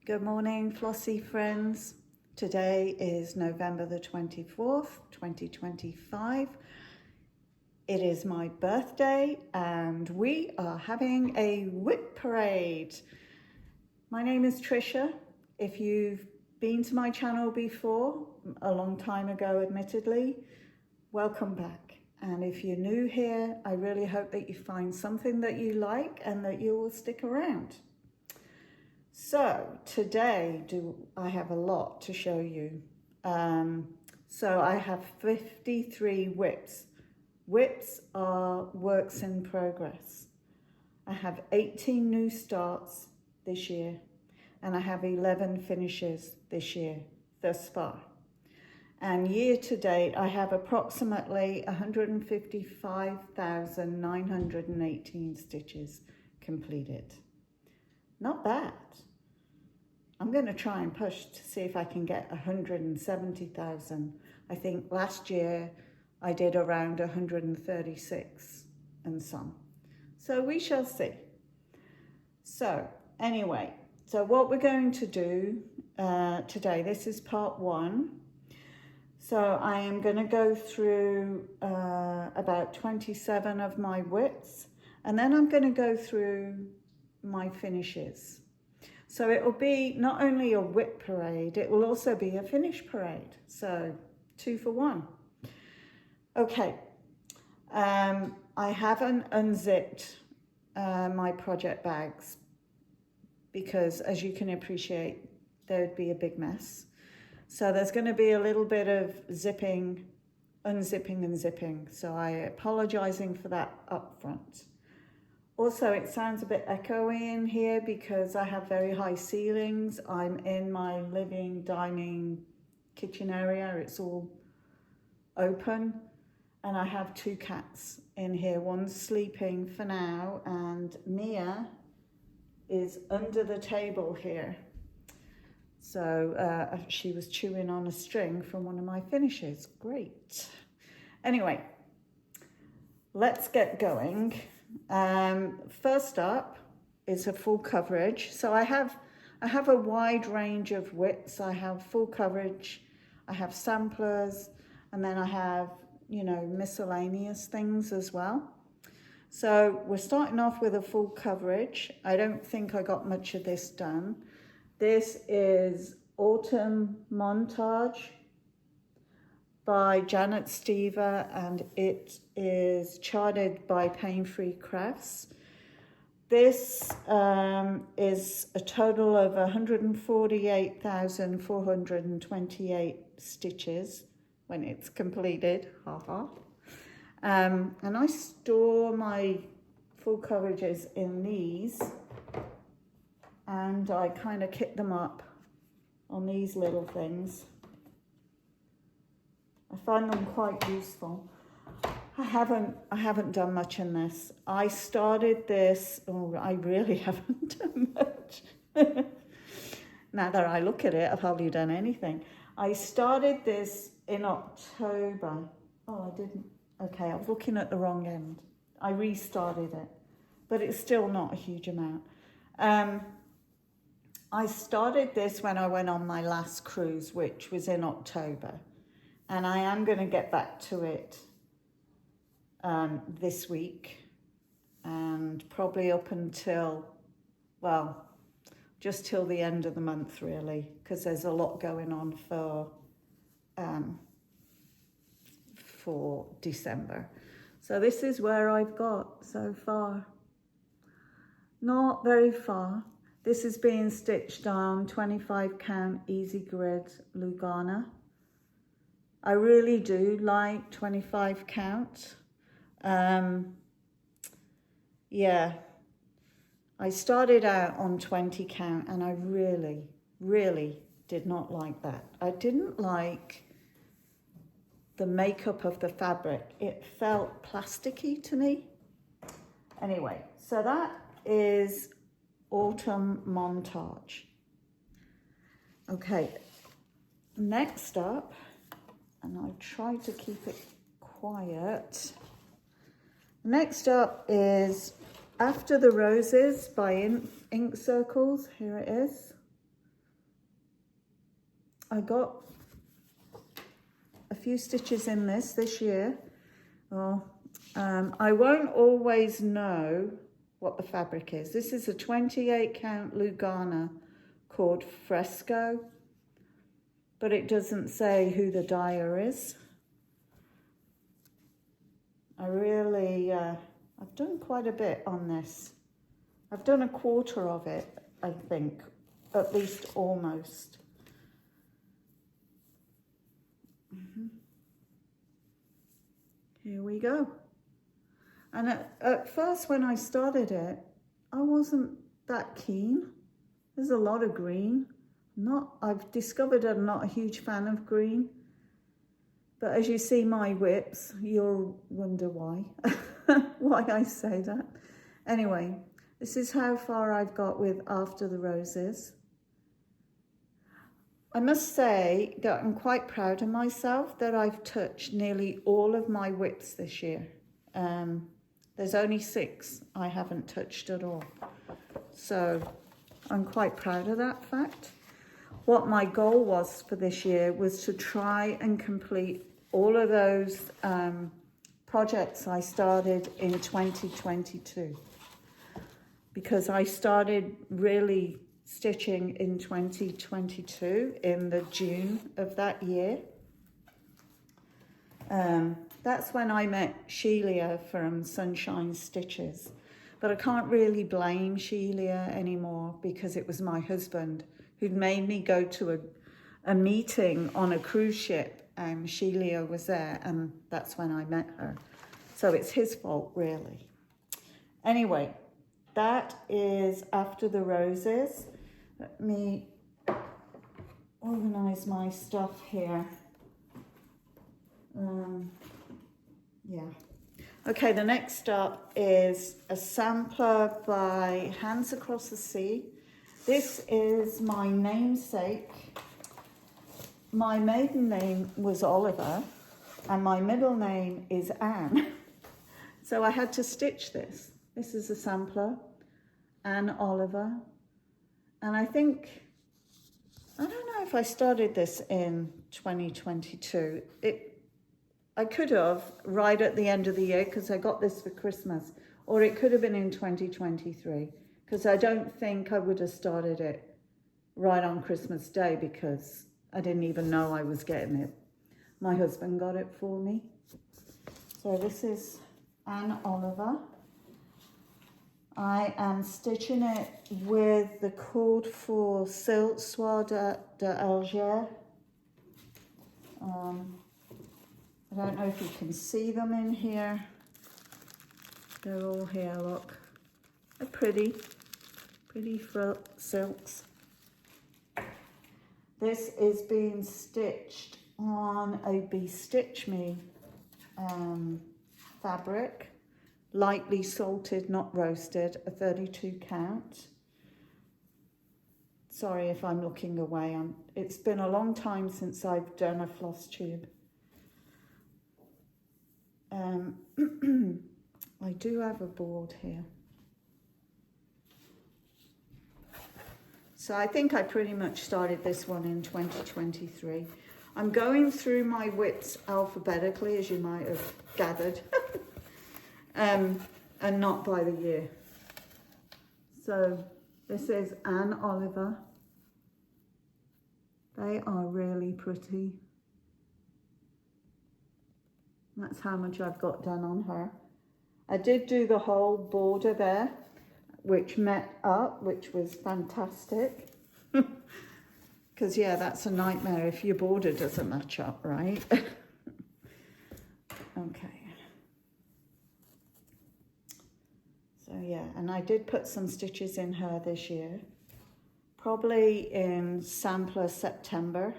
Good morning, Flossy friends. Today is November the 24th, 2025. It is my birthday and we are having a WIP parade. My name is Trisha. If you've been to my channel before, a long time ago admittedly, welcome back. And if you're new here, I really hope that you find something that you like and that you will stick around. So today I have a lot to show you. So I have 53 WIPs. WIPs are works in progress. I have 18 new starts this year and I have 11 finishes this year thus far. And year to date, I have approximately 155,918 stitches completed. Not bad. I'm going to try and push to see if I can get 170,000. I think last year I did around 136 and some. So we shall see. So anyway, so what we're going to do today, this is part one. So I am going to go through about 27 of my WIPs, and then I'm going to go through my finishes. So it will be not only a WIP parade, it will also be a finish parade. So 2 for 1. Okay, I haven't unzipped my project bags because, as you can appreciate, there would be a big mess. So there's going to be a little bit of zipping, unzipping and zipping. So I'm apologizing for that up front. Also, it sounds a bit echoey in here because I have very high ceilings. I'm in my living, dining, kitchen area. It's all open. And I have 2 cats in here. One's sleeping for now and Mia is under the table here. So she was chewing on a string from one of my finishes. Great. Anyway, let's get going. First up is a full coverage. So I have a wide range of widths. I have full coverage, I have samplers, and then I have, you know, miscellaneous things as well. So we're starting off with a full coverage. I don't think I got much of this done. This is Autumn Montage by Janet Stever, and it is charted by Pain Free Crafts. This is a total of 148,428 stitches when it's completed, and I store my full coverages in these, and I kind of kit them up on these little things. I find them quite useful. I haven't done much in this. I started this, I really haven't done much. Now that I look at it, I've hardly done anything. I started this in October. Oh, I didn't. Okay, I was looking at the wrong end. I restarted it, but it's still not a huge amount. I started this when I went on my last cruise, which was in October. And I am going to get back to it this week and probably up until, well, just till the end of the month really, because there's a lot going on for December. So this is where I've got so far. Not very far. This is being stitched on 25 count easy grid Lugana. I really do like 25 count. Yeah, I started out on 20 count and I really did not like that. I didn't like the makeup of the fabric. It felt plasticky to me. Anyway, so that is Autumn Montage. Okay, next up, and I try to keep it quiet. Next up is After the Roses by Ink Circles. Here it is. I got a few stitches in this year. Well, I won't always know what the fabric is. This is a 28 count Lugana called Fresco, but it doesn't say who the dyer is. I've done quite a bit on this. I've done a quarter of it, I think, at least almost. Here we go. And at first when I started it, I wasn't that keen. There's a lot of green. I've discovered I'm not a huge fan of green. But as you see my WIPs, you'll wonder why, why I say that. Anyway, this is how far I've got with After the Roses. I must say that I'm quite proud of myself that I've touched nearly all of my WIPs this year. There's only 6 I haven't touched at all. So I'm quite proud of that fact. What my goal was for this year was to try and complete all of those projects I started in 2022. Because I started really stitching in 2022 in the June of that year. That's when I met Sheila from Sunshine Stitches. But I can't really blame Sheila anymore because it was my husband who'd made me go to a meeting on a cruise ship, and Sheila was there, and that's when I met her. So it's his fault, really. Anyway, that is After the Roses. Let me organize my stuff here. Yeah. Okay, the next up is a sampler by Hands Across the Sea. This is my namesake. My maiden name was Oliver, and my middle name is Anne. So I had to stitch this. This is a sampler, Anne Oliver. And I don't know if I started this in 2022. I could have right at the end of the year because I got this for Christmas, or it could have been in 2023 because I don't think I would have started it right on Christmas Day because I didn't even know I was getting it. My husband got it for me. So this is Anne Oliver. I am stitching it with the cord for Silk Soie d'Alger. I don't know if you can see them in here. They're all here, look. They're pretty silks. This is being stitched on a Bestitch Me fabric, lightly salted, not roasted, a 32 count. Sorry if I'm looking away. It's been a long time since I've done a floss tube. I do have a board here. So I think I pretty much started this one in 2023. I'm going through my WIPs alphabetically, as you might have gathered, and not by the year. So this is Anne Oliver. They are really pretty. That's how much I've got done on her. I did do the whole border there, which met up, which was fantastic. Because, yeah, that's a nightmare if your border doesn't match up, right? Okay. So, yeah, and I did put some stitches in her this year. Probably in sampler September.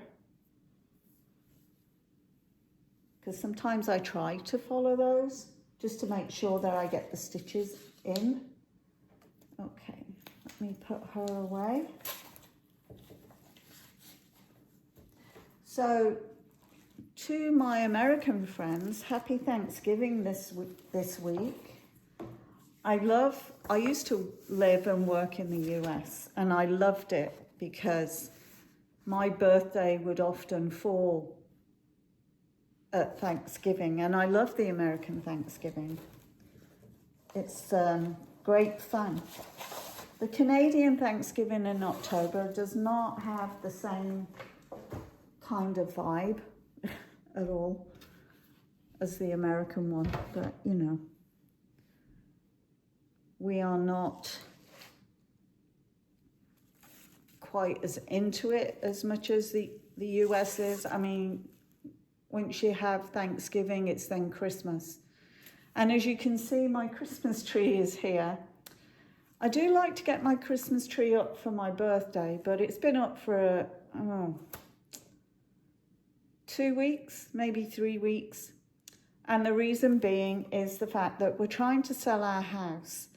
Because sometimes I try to follow those just to make sure that I get the stitches in. Okay, let me put her away. So, to my American friends, happy Thanksgiving this week. I used to live and work in the US, and I loved it because my birthday would often fall at Thanksgiving, and I love the American Thanksgiving. It's great fun. The Canadian Thanksgiving in October does not have the same kind of vibe at all as the American one, but you know, we are not quite as into it as much as the US is. I mean, once you have Thanksgiving, it's then Christmas. And as you can see, my Christmas tree is here. I do like to get my Christmas tree up for my birthday, but it's been up for 2 weeks, maybe 3 weeks. And the reason being is the fact that we're trying to sell our house.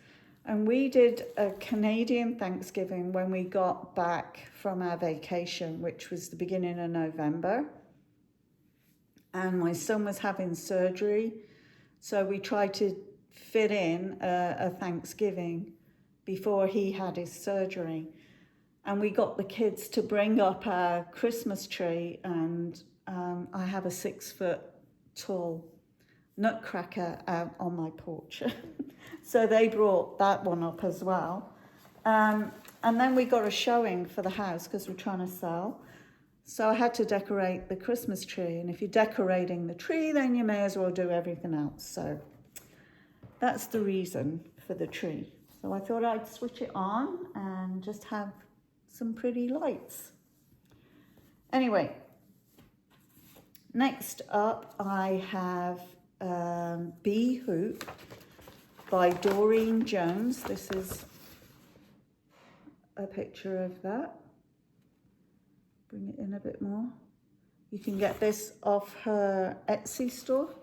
And we did a Canadian Thanksgiving when we got back from our vacation, which was the beginning of November. And my son was having surgery. So we tried to fit in a Thanksgiving before he had his surgery. And we got the kids to bring up our Christmas tree, and I have a 6-foot tall nutcracker out on my porch. So they brought that one up as well. And then we got a showing for the house because we're trying to sell. So I had to decorate the Christmas tree. And if you're decorating the tree, then you may as well do everything else. So that's the reason for the tree. So I thought I'd switch it on and just have some pretty lights. Anyway, next up I have Bee Hoop by Doreen Jones. This is a picture of that. Bring it in a bit more. You can get this off her Etsy store.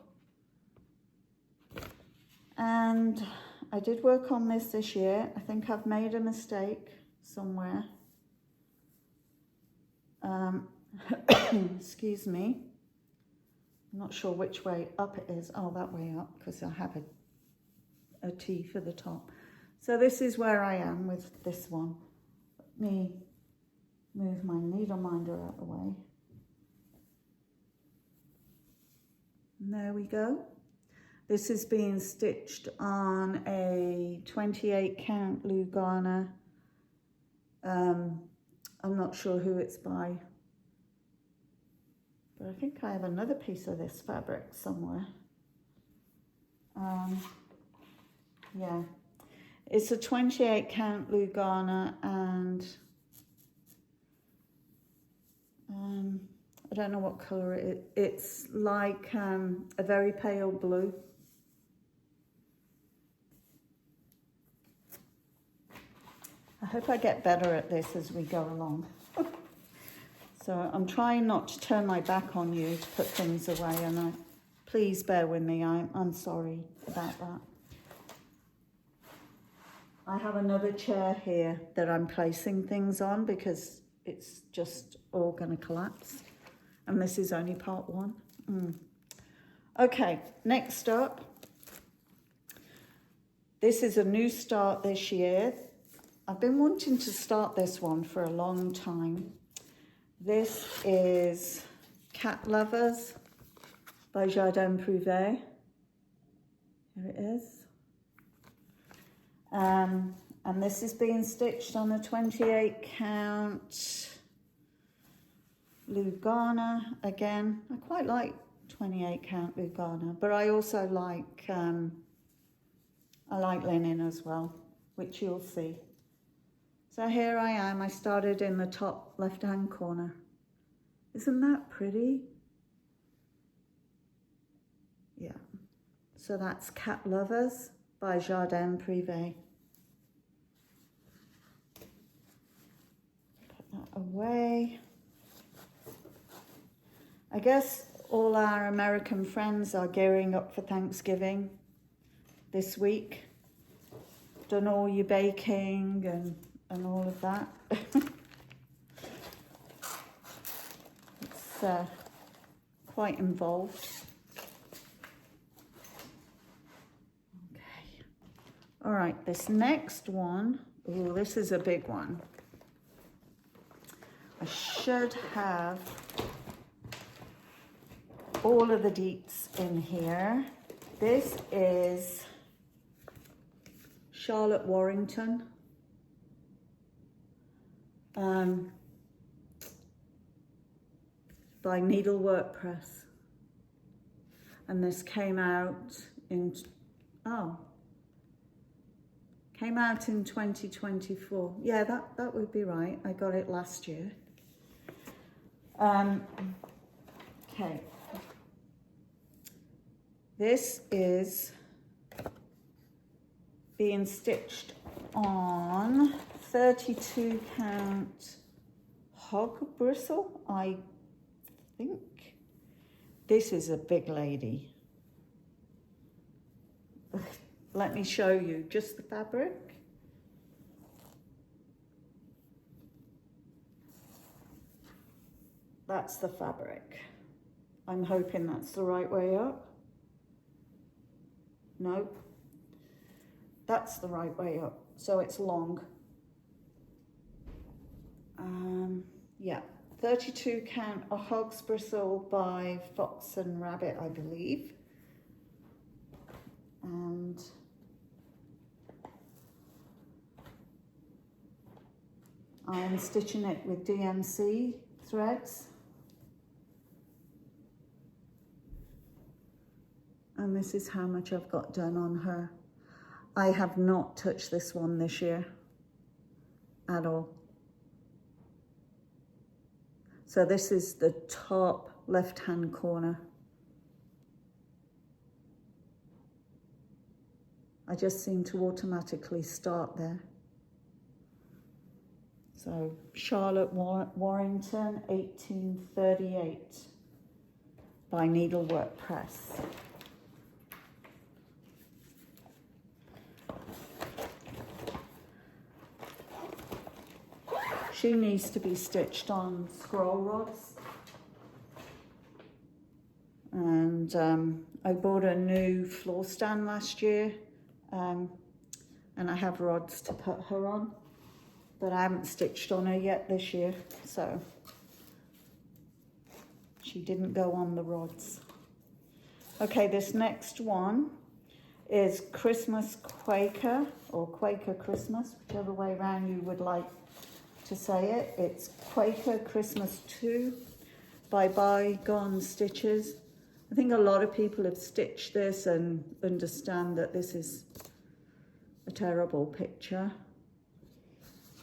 And I did work on this year. I think I've made a mistake somewhere. Excuse me. I'm not sure which way up it is. Oh, that way up, because I have a T for the top. So this is where I am with this one. Let me move my needle minder out of the way. And there we go. This is being stitched on a 28 count Lugana. I'm not sure who it's by, but I think I have another piece of this fabric somewhere. Yeah, it's a 28 count Lugana, and I don't know what color it is. It's like a very pale blue. I hope I get better at this as we go along. So I'm trying not to turn my back on you to put things away, and please bear with me. I'm sorry about that. I have another chair here that I'm placing things on because it's just all going to collapse. And this is only part one. Okay, next up. This is a new start this year. I've been wanting to start this one for a long time. This is Cat Lovers by Jardin Privé. Here it is. And this is being stitched on a 28 count Lugana. Again, I quite like 28 count Lugana, but I also like linen as well, which you'll see. So here I am. I started in the top left-hand corner. Isn't that pretty? Yeah. So that's Cat Lovers by Jardin Privé. Put that away. I guess all our American friends are gearing up for Thanksgiving this week. Done all your baking and all of that. It's quite involved. Okay. All right, this next one, oh, this is a big one. I should have all of the deets in here. This is Charlotte Warrington. By Needlework Press. And this came out in 2024. Yeah, that would be right. I got it last year. Okay. This is being stitched on 32 count hog bristle, I think. This is a big lady. Let me show you just the fabric. That's the fabric. I'm hoping that's the right way up. No, that's the right way up. So it's long. Yeah, 32 count a hog's bristle by Fox and Rabbit, I believe. And I'm stitching it with DMC threads. And this is how much I've got done on her. I have not touched this one this year at all. So this is the top left-hand corner. I just seem to automatically start there. So Charlotte Warrington, 1838 by Needlework Press. She needs to be stitched on scroll rods. And I bought a new floor stand last year. And I have rods to put her on. But I haven't stitched on her yet this year. So she didn't go on the rods. Okay, this next one is Christmas Quaker, or Quaker Christmas, whichever way around you would like to say it. It's Quaker Christmas 2 by Bygone Stitches. I think a lot of people have stitched this and understand that this is a terrible picture.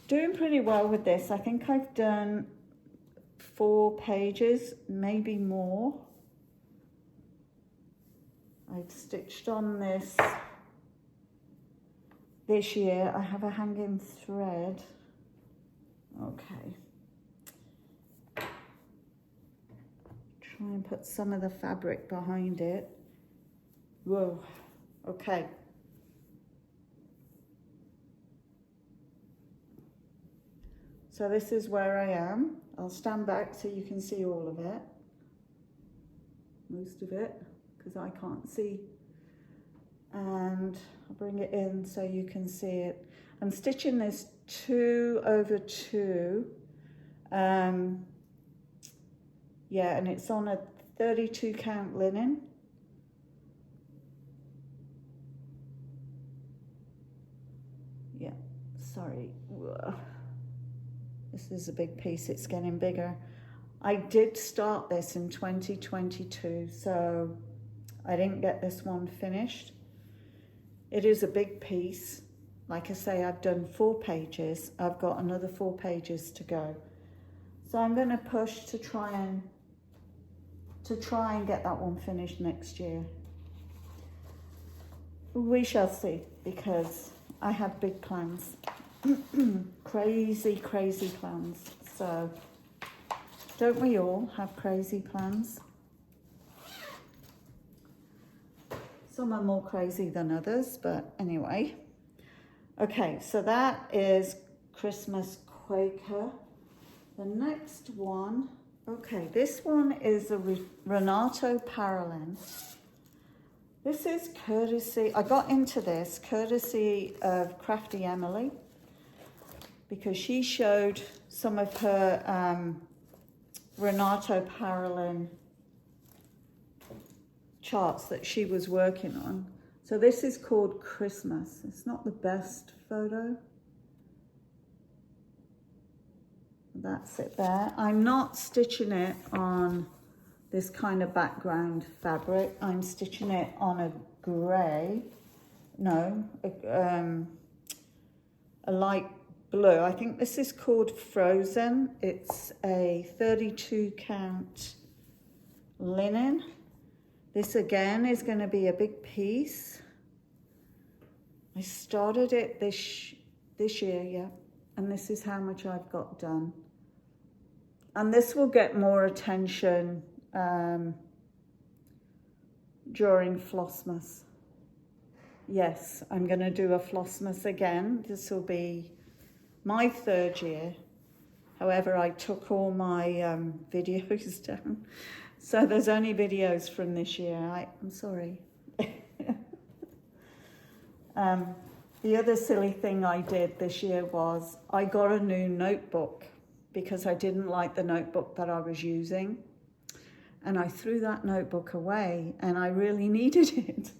Doing pretty well with this. I think I've done 4 pages, maybe more. I've stitched on this year. I have a hanging thread. Okay. Try and put some of the fabric behind it. Whoa. Okay. So this is where I am. I'll stand back so you can see all of it. Most of it, because I can't see. And I'll bring it in so you can see it. I'm stitching this 2 over 2. Yeah, and it's on a 32 count linen. Yeah, sorry. This is a big piece, it's getting bigger. I did start this in 2022, so I didn't get this one finished. It is a big piece. Like I say, I've done 4 pages. I've got another 4 pages to go. So I'm going to push to try and get that one finished next year. We shall see, because I have big plans. Crazy plans. So don't we all have crazy plans? Some are more crazy than others, but anyway. Okay, so that is Christmas Quaker. The next one, okay, this one is a Renato Paralin. This is courtesy, I got into this courtesy of Crafty Emily. because she showed some of her Renato Parolin charts that she was working on. So this is called Christmas. It's not the best photo. That's it there. I'm not stitching it on this kind of background fabric. I'm stitching it on a grey, no, a light blue. I think this is called Frozen. It's a 32 count linen. This again is going to be a big piece. I started it this year, yeah, and this is how much I've got done. And this will get more attention during Flossmas. Yes, I'm going to do a Flossmas again. This will be my 3rd year. However, I took all my videos down. So there's only videos from this year. I'm sorry. The other silly thing I did this year was I got a new notebook because I didn't like the notebook that I was using. And I threw that notebook away, and I really needed it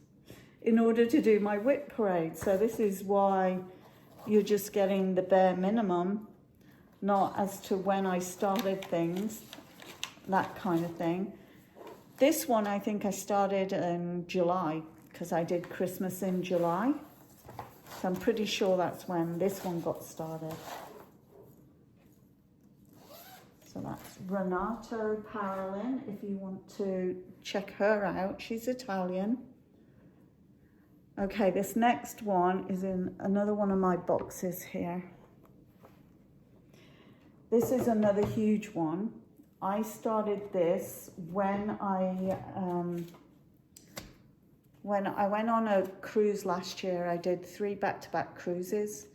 in order to do my WIP Parade. So this is why you're just getting the bare minimum, not as to when I started things, that kind of thing. This one, I think I started in July because I did Christmas in July. So I'm pretty sure that's when this one got started. So that's Renato Parolin, if you want to check her out. She's Italian. Okay, this next one is in another one of my boxes here. This is another huge one. I started this when I went on a cruise last year. I did 3 back-to-back cruises,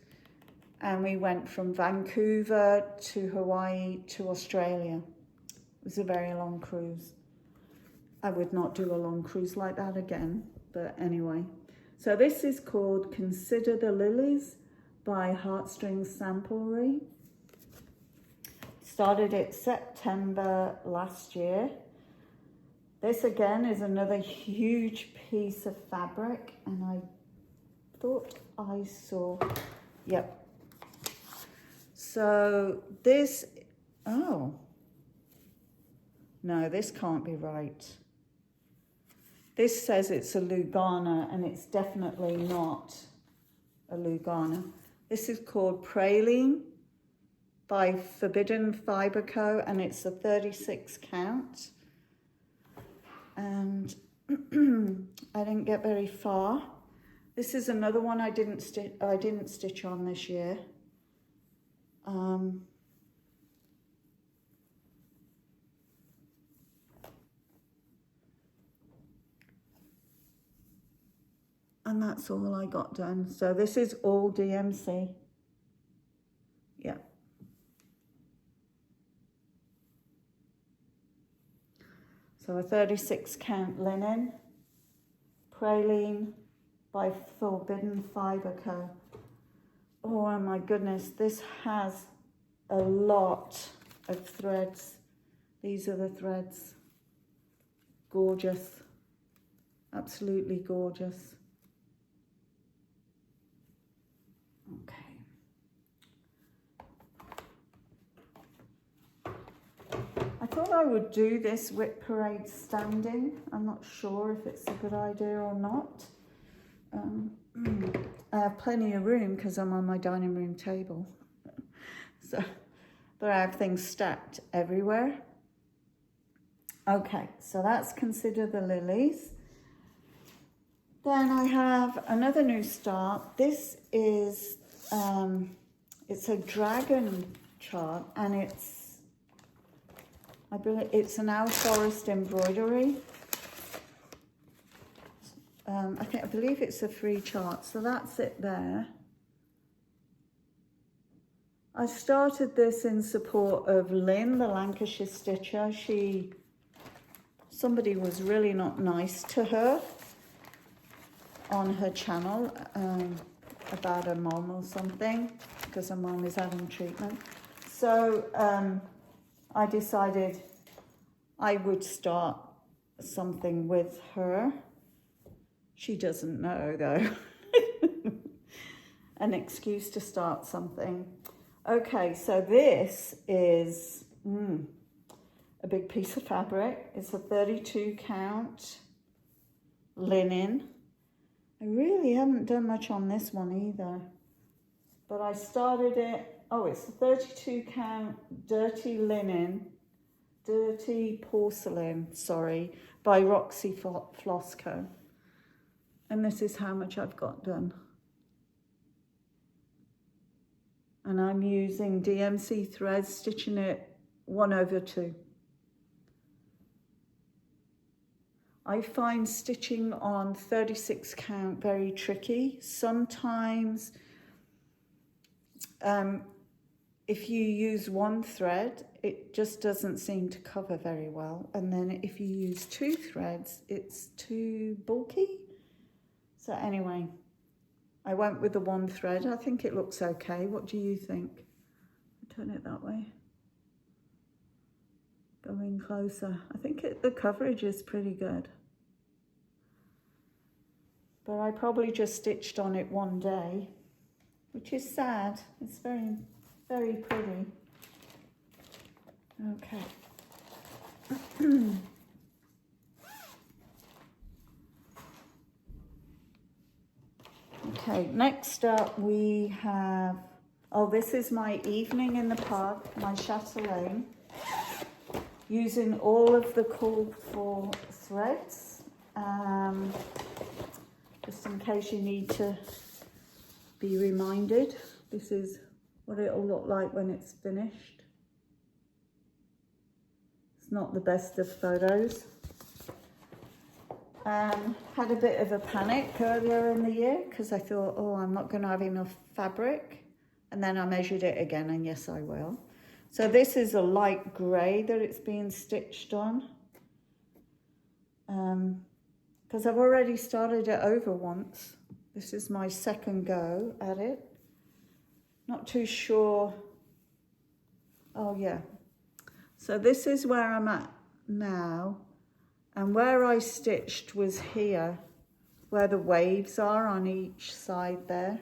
and we went from Vancouver to Hawaii to Australia. It was a very long cruise. I would not do a long cruise like that again, but anyway. So this is called Consider the Lilies by Heartstrings Samplery. Started it September last year. This again is another huge piece of fabric, and I thought I saw, yep. So this, oh, no, this can't be right. This says it's a Lugana, and it's definitely not a Lugana. This is called Praline by Forbidden Fibre Co, and it's a 36 count. And I didn't get very far. This is another one I didn't stitch on this year. And that's all I got done. So this is all DMC. Yeah. So a 36 count linen, Praline by Forbidden Fibre Co. Oh my goodness, this has a lot of threads. These are the threads. Gorgeous, absolutely gorgeous. Okay. I thought I would do this WIP Parade standing. I'm not sure if it's a good idea or not. I have plenty of room because I'm on my dining room table. So, but I have things stacked everywhere. Okay, so that's Consider the Lilies. Then I have another new start. This is, it's a dragon chart, and I believe it's an Owl Forest embroidery. I believe it's a free chart, so that's it there. I started this in support of Lynn, the Lancashire stitcher. Somebody was really not nice to her on her channel about a mom or something. because her mum is having treatment. So I decided I would start something with her. She doesn't know though. An excuse to start something. Okay, so this is a big piece of fabric. It's a 32 count linen. I really haven't done much on this one either, but I started it. Oh, it's a 32 count dirty porcelain, sorry, by Roxy Flosco. And this is how much I've got done. And I'm using DMC threads, stitching it 1/2. I find stitching on 36 count very tricky. Sometimes if you use one thread, it just doesn't seem to cover very well. And then if you use 2 threads, it's too bulky. So anyway, I went with the 1 thread. I think it looks okay. What do you think? Turn it that way. Go in closer. I think the coverage is pretty good. But I probably just stitched on it one day, which is sad. It's very, very pretty. Okay. Okay, next up we have, oh, this is my evening in the park, my chatelaine, using all of the called for threads, just in case you need to be reminded. This is what it'll look like when it's finished. It's not the best of photos. Had a bit of a panic earlier in the year because I thought, oh, I'm not going to have enough fabric. And then I measured it again, and yes, I will. So this is a light grey that it's being stitched on. Because I've already started it over once. This is my second go at it. Not too sure. Oh, yeah. So this is where I'm at now. And where I stitched was here, where the waves are on each side there.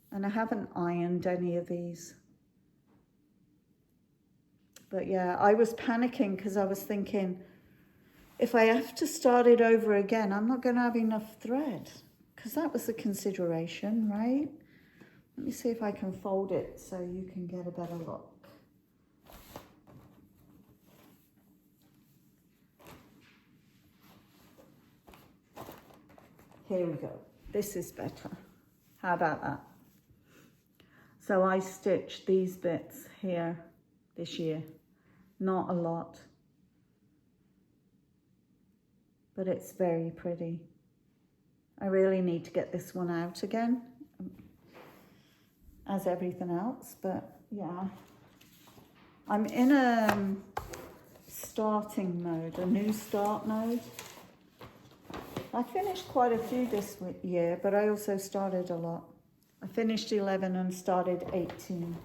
And I haven't ironed any of these. But yeah, I was panicking because I was thinking, if I have to start it over again, I'm not going to have enough thread. Because that was the consideration, right? Let me see if I can fold it so you can get a better look. Here we go. This is better. How about that? So I stitched these bits here this year. Not a lot. But it's very pretty. I really need to get this one out again, as everything else, but yeah. I'm in a starting mode, a new start mode. I finished quite a few this year, but I also started a lot. I finished 11 and started 18.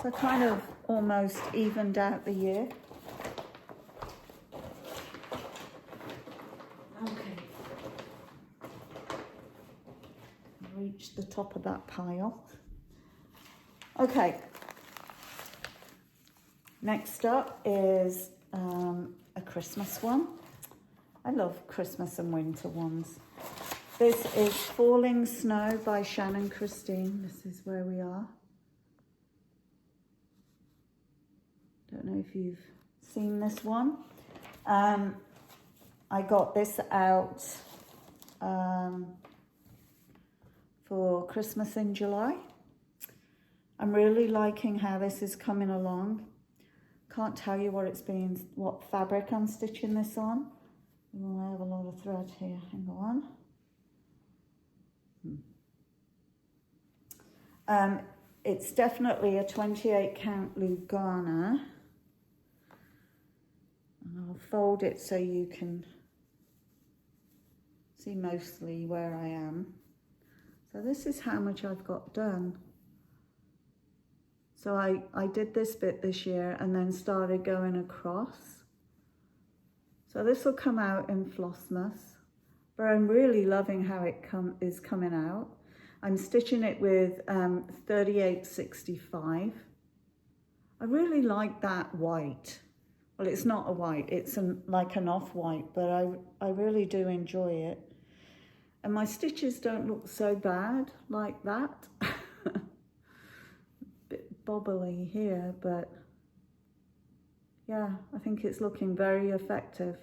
So kind of almost evened out the year. Okay. Reached the top of that pile. Okay. Next up is a Christmas one. I love Christmas and winter ones. This is Falling Snow by Shannon Christine. This is where we are. Don't know if you've seen this one. I got this out for Christmas in July. I'm really liking how this is coming along. Can't tell you what fabric I'm stitching this on. Oh, I have a lot of thread here. Hang on. It's definitely a 28 count Lugana. And I'll fold it so you can see mostly where I am. So this is how much I've got done. So I did this bit this year and then started going across. So this will come out in Flossmas, but I'm really loving how it is coming out. I'm stitching it with 3865. I really like that white. Well, it's not a white, it's like an off-white, but I really do enjoy it. And my stitches don't look so bad like that. Bit bobbly here, but yeah, I think it's looking very effective.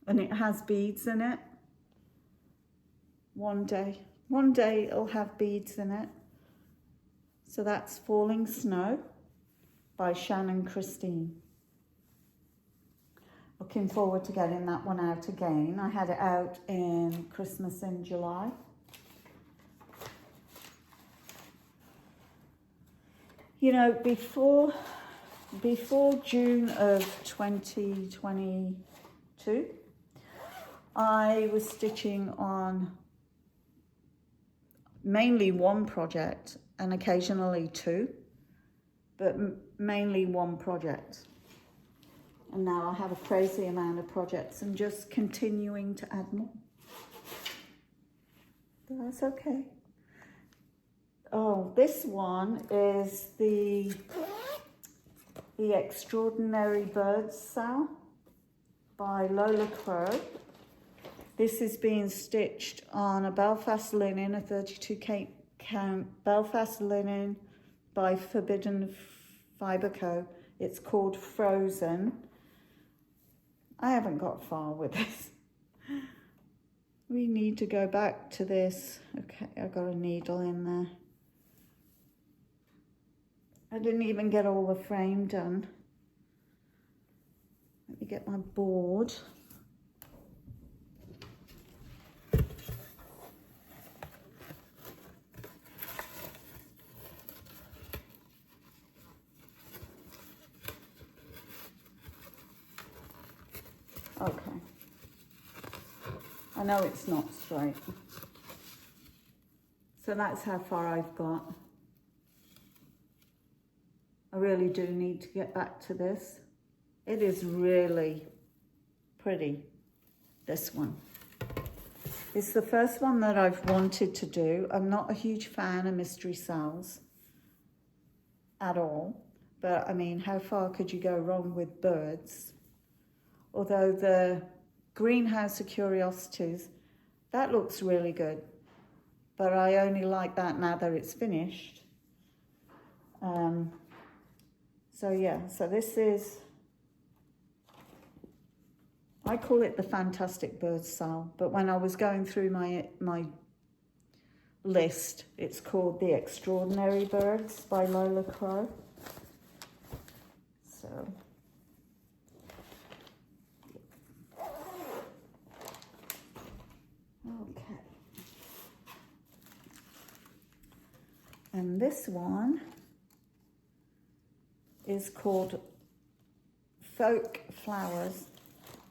And it has beads in it. One day it'll have beads in it. So that's Falling Snow by Shannon Christine. Looking forward to getting that one out again. I had it out in Christmas in July. You know, before June of 2022, I was stitching on mainly one project and occasionally two, but mainly one project. And now I have a crazy amount of projects and just continuing to add more. But that's okay. Oh, this one is the Extraordinary Birds Sow by Lola Crow. This is being stitched on a Belfast linen, a 32 count Belfast linen by Forbidden Fibre Co. It's called Frozen. I haven't got far with this. We need to go back to this. Okay, I've got a needle in there. I didn't even get all the frame done. Let me get my board. Okay. I know it's not straight. So that's how far I've got. I really do need to get back to this. It is really pretty, this one. It's the first one that I've wanted to do. I'm not a huge fan of mystery cells at all, but I mean, how far could you go wrong with birds? Although the Greenhouse of Curiosities, that looks really good, but I only like that now that it's finished. So yeah, so this is, I call it the Fantastic Birds Cell, but when I was going through my list, it's called The Extraordinary Birds by Lola Crow. So, okay. And this one is called Folk Flowers.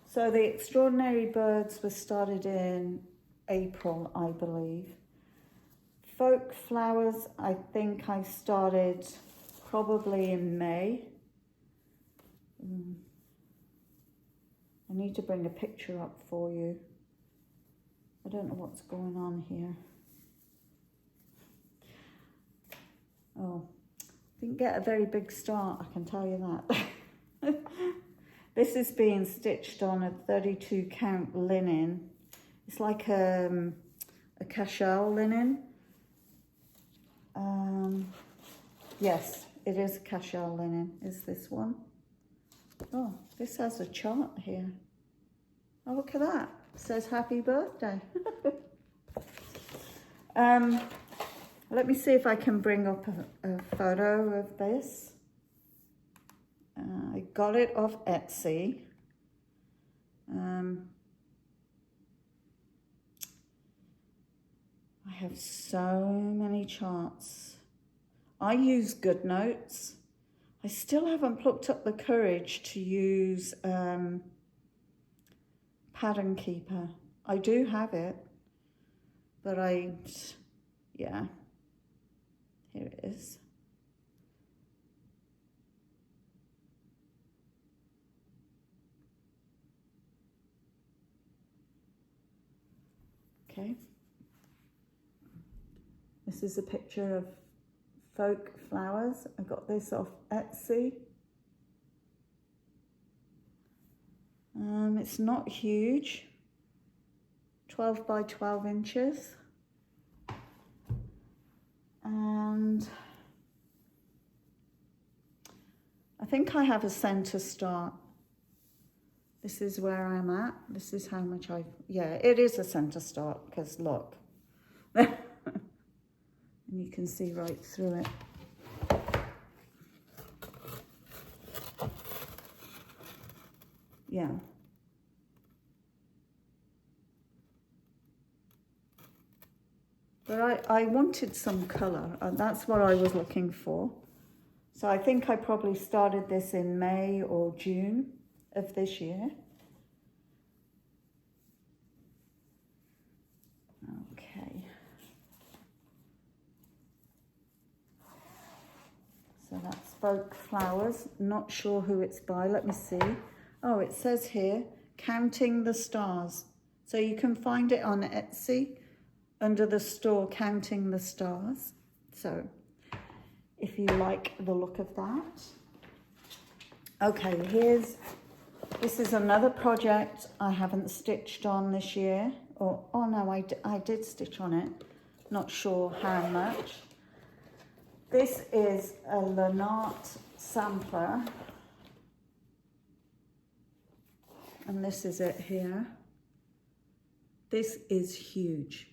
So the Extraordinary Birds was started in April, I believe. Folk Flowers, I think I started probably in May. I need to bring a picture up for you. I don't know what's going on here. Oh. Didn't get a very big start, I can tell you that. This is being stitched on a 32 count linen. It's like a cashel linen. Yes, it is a cashel linen, is this one. Oh, this has a chart here. Oh, look at that. It says happy birthday. Let me see if I can bring up a photo of this. I got it off Etsy. I have so many charts. I use GoodNotes. I still haven't plucked up the courage to use Pattern Keeper. I do have it, but Yeah, here it is. Okay. This is a picture of folk flowers. I got this off Etsy. It's not huge, 12 by 12 inches. And I think I have a center start. This is where I'm at. This is how much yeah, it is a center start because look. And you can see right through it. Yeah. But I wanted some colour, and that's what I was looking for. So I think I probably started this in May or June of this year. Okay. So that's Folk Flowers. Not sure who it's by. Let me see. Oh, it says here, Counting the Stars. So you can find it on Etsy under the store Counting the Stars. So if you like the look of that. Okay, this is another project I haven't stitched on this year. Or, oh no, I did stitch on it. Not sure how much. This is a Lynart sampler. And this is it here. This is huge,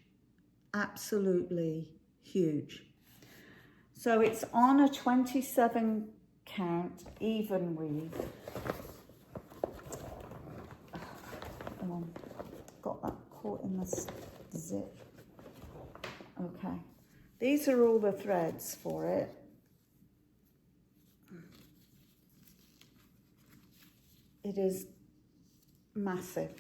absolutely huge. So it's on a 27 count even weave. Oh, got that caught in the zip. Okay, these are all the threads for it. It is massive.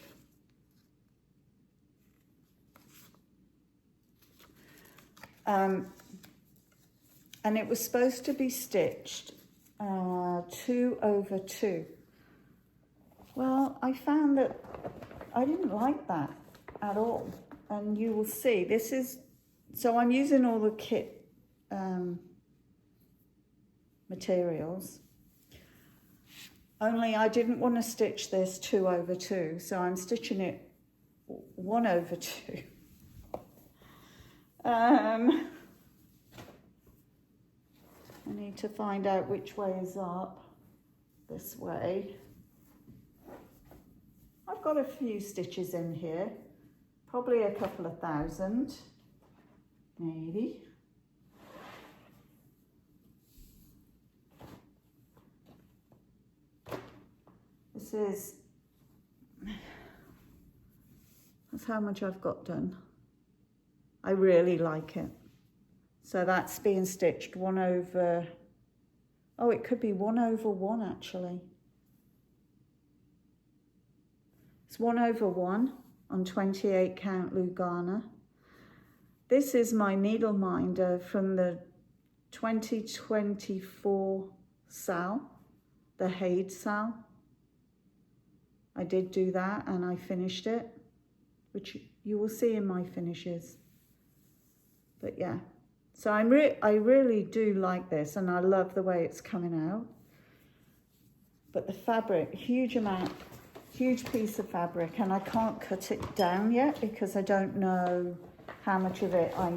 And it was supposed to be stitched 2/2. Well, I found that I didn't like that at all. And you will see, this is, so I'm using all the kit materials. Only I didn't want to stitch this 2/2, so I'm stitching it 1/2. I need to find out which way is up. This way. I've got a few stitches in here, probably a couple of thousand, maybe. That's how much I've got done. I really like it. So that's being stitched 1/, oh, it could be 1/1 actually. It's 1/1 on 28 count Lugana. This is my needle minder from the 2024 sal, the Haid sal. I did do that and I finished it, which you will see in my finishes. But yeah, so I really do like this and I love the way it's coming out. But the fabric, huge piece of fabric, and I can't cut it down yet because I don't know how much of it I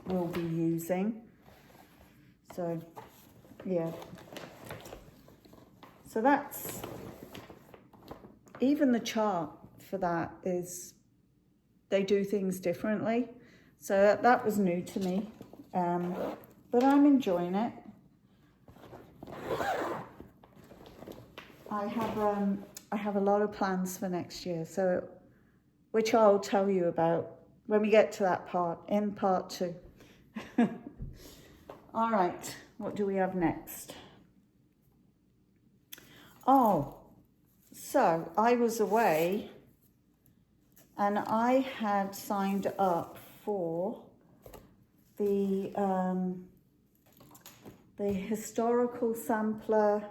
will be using. So yeah, so that's, even the chart for that is, they do things differently. So that was new to me, but I'm enjoying it. I have a lot of plans for next year, so which I'll tell you about when we get to that part, in part 2. All right, what do we have next? Oh, so I was away and I had signed up for the historical sampler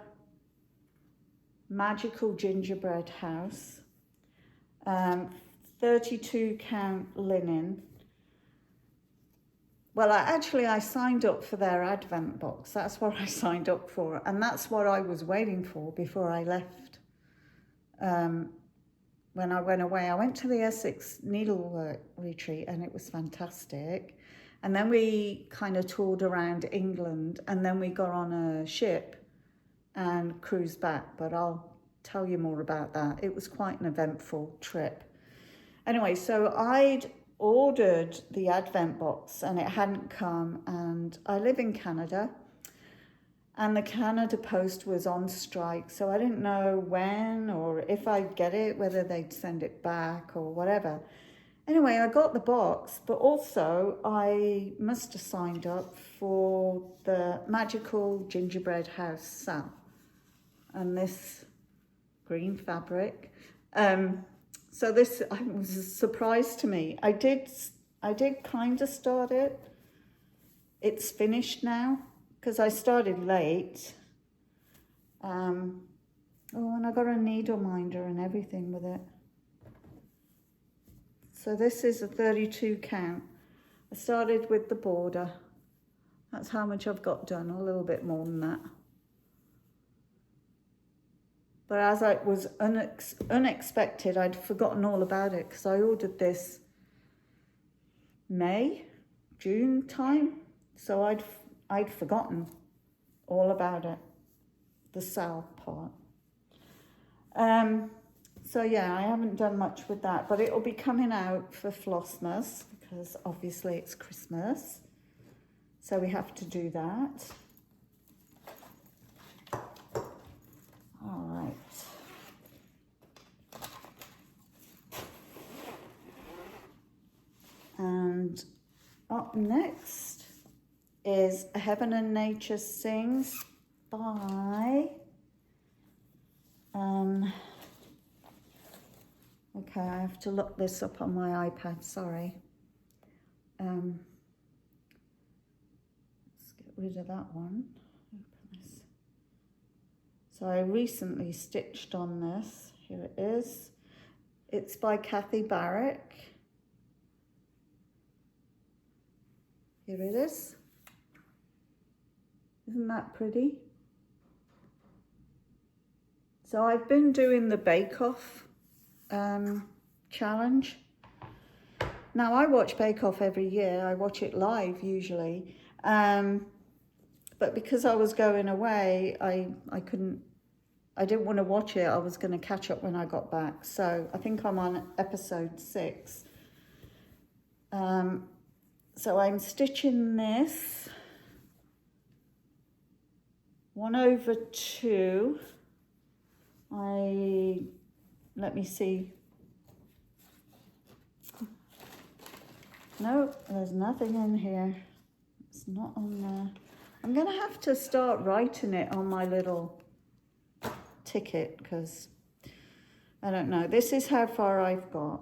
magical gingerbread house, 32 count linen. Well, I signed up for their advent box. That's what I signed up for, and that's what I was waiting for before I left. When I went away, I went to the Essex needlework retreat, and it was fantastic. And then we kind of toured around England, and then we got on a ship and cruised back, but I'll tell you more about that. It was quite an eventful trip. Anyway, so I'd ordered the advent box and it hadn't come, and I live in Canada and the Canada Post was on strike, so I didn't know when or if I'd get it, whether they'd send it back or whatever. Anyway, I got the box, but also I must have signed up for the magical gingerbread house sale and this green fabric. So this was a surprise to me. I did kind of start it. It's finished now because I started late. Oh, and I got a needle minder and everything with it. So this is a 32 count. I started with the border. That's how much I've got done, a little bit more than that. But as it was unexpected, I'd forgotten all about it because I ordered this June time. So I'd forgotten all about it, the sale part. So yeah, I haven't done much with that, but it'll be coming out for Flossmas because obviously it's Christmas. So we have to do that. All right. And up next is Heaven and Nature Sings by, okay, I have to look this up on my iPad, sorry. Let's get rid of that one. Open this. So I recently stitched on this. Here it is. It's by Kathy Barrick. Here it is. Isn't that pretty? So I've been doing the Bake Off challenge. Now I watch Bake Off every year. I watch it live usually. But because I was going away, I didn't want to watch it. I was going to catch up when I got back. So I think I'm on episode 6. So I'm stitching this 1/2. Let me see. No, there's nothing in here. It's not on there. I'm going to have to start writing it on my little ticket because I don't know. This is how far I've got.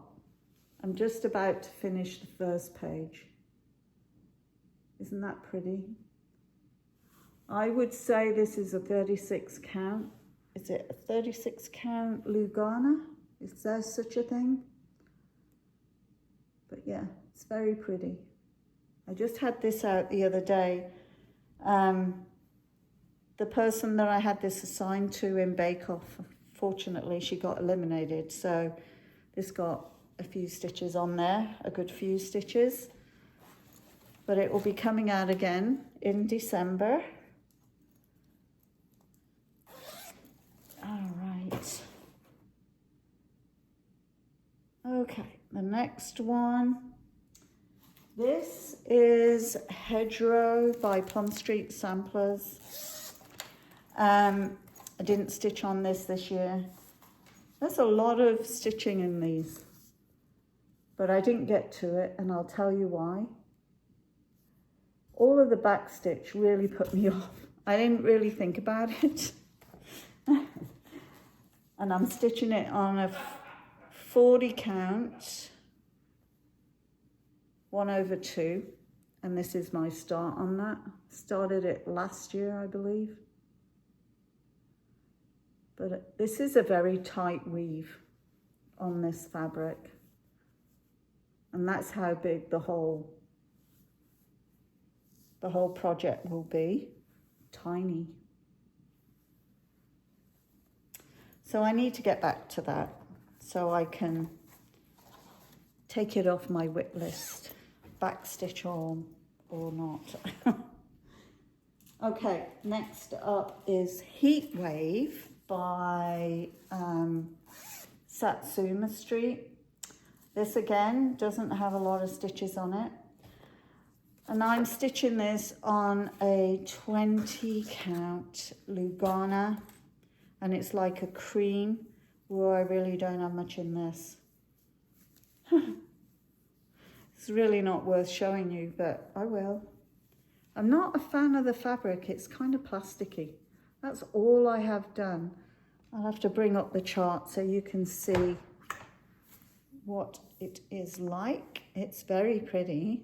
I'm just about to finish the first page. Isn't that pretty? I would say this is a 36 count. Is it a 36 count Lugana? Is there such a thing? But yeah, it's very pretty. I just had this out the other day. The person that I had this assigned to in Bake Off, fortunately she got eliminated. So this got a few stitches on there, a good few stitches. But it will be coming out again in December. All right. Okay, the next one. This is Hedgerow by Plum Street Samplers. I didn't stitch on this year. There's a lot of stitching in these, but I didn't get to it, and I'll tell you why. All of the back stitch really put me off. I didn't really think about it. And I'm stitching it on a 40 count, 1/2. And this is my start on that. Started it last year, I believe. But this is a very tight weave on this fabric. And that's how big the whole project will be. Tiny. So I need to get back to that so I can take it off my WIP list. Backstitch on or not. Okay, next up is Heat Wave by Satsuma Street. This again doesn't have a lot of stitches on it. And I'm stitching this on a 20 count Lugana. And it's like a cream. Whoa, I really don't have much in this. It's really not worth showing you, but I will. I'm not a fan of the fabric. It's kind of plasticky. That's all I have done. I'll have to bring up the chart so you can see what it is like. It's very pretty.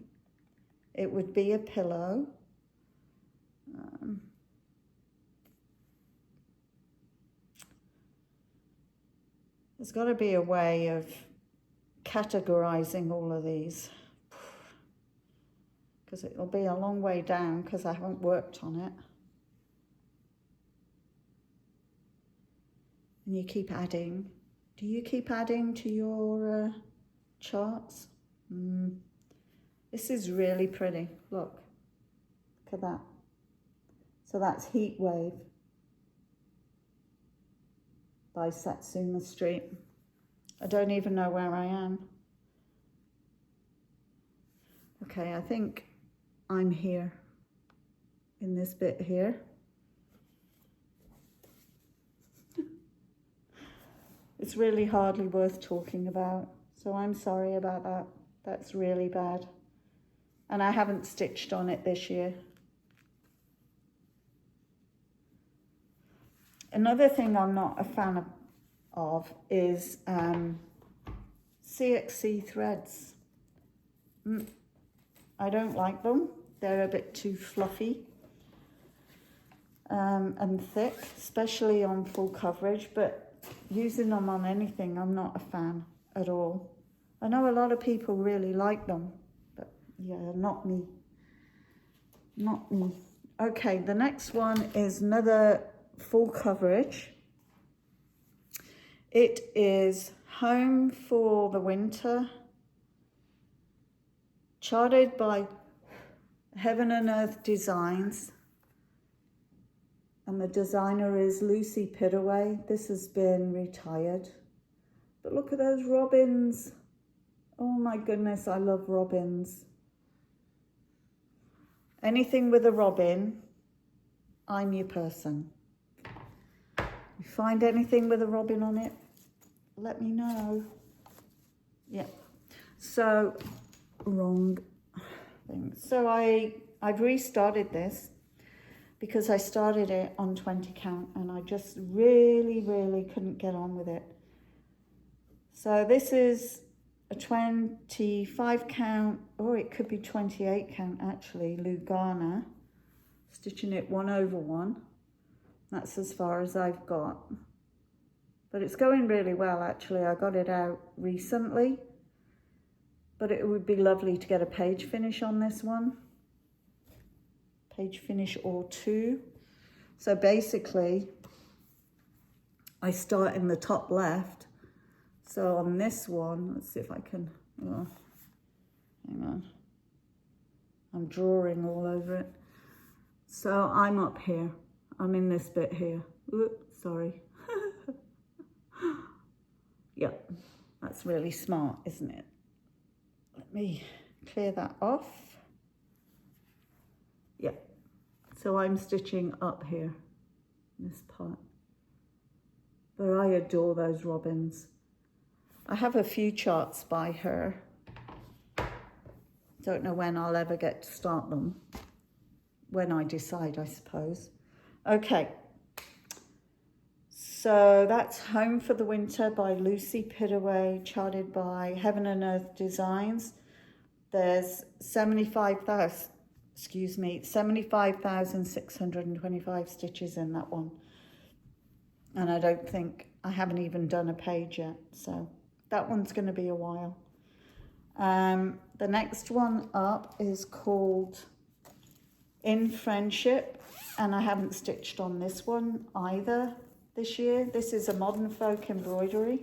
It would be a pillow. There's got to be a way of categorizing all of these, because it'll be a long way down because I haven't worked on it. And you keep adding. Do you keep adding to your charts? This is really pretty. Look at that. So that's Heat Wave by Satsuma Street. I don't even know where I am. Okay, I think I'm here in this bit here. It's really hardly worth talking about, so I'm sorry about that. That's really bad. And I haven't stitched on it this year. Another thing I'm not a fan of is CXC threads. I don't like them. They're a bit too fluffy and thick, especially on full coverage, but using them on anything, I'm not a fan at all. I know a lot of people really like them, but yeah, not me. Not me. Okay, the next one is another full coverage. It is Home for the Winter, charted by Heaven and Earth Designs, and the designer is Lucy Pittaway. This has been retired, but look at those robins. Oh my goodness, I love robins. Anything with a robin, I'm your person. You find anything with a robin on it, let me know. Yeah, so wrong thing. So I've restarted this because I started it on 20 count and I just really couldn't get on with it. So this is a 25 count, or it could be 28 count actually, Lugana, stitching it 1 over 1. That's as far as I've got. But it's going really well actually. I got it out recently, but it would be lovely to get a page finish on this one. Page finish or 2. So basically, I start in the top left. So on this one, let's see if I can, hang on. I'm drawing all over it. So I'm up here. I'm in this bit here. Oops, sorry. Yep, that's really smart, isn't it? Let me clear that off. Yep, so I'm stitching up here, this part. But I adore those robins. I have a few charts by her. Don't know when I'll ever get to start them. When I decide, I suppose. Okay. So that's Home for the Winter by Lucy Pittaway, charted by Heaven and Earth Designs. there's 75,625 stitches in that one. And I haven't even done a page yet, so that one's going to be a while. The next one up is called In Friendship, and I haven't stitched on this one either this year. This is a modern folk embroidery.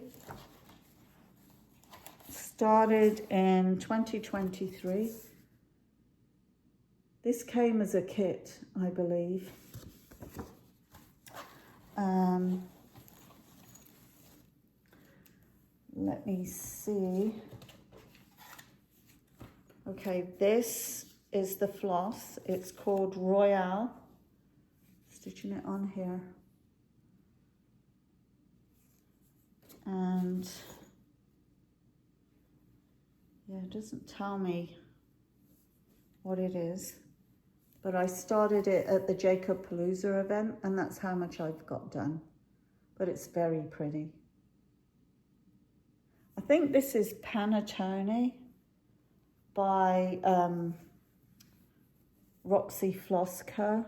Started in 2023. This came as a kit, I believe. Let me see. Okay, this is the floss. It's called Royale. Stitching it on here. And yeah, it doesn't tell me what it is, but I started it at the Jacob Palooza event, and that's how much I've got done. But it's very pretty. I think this is Panettone by Roxy Floss Co.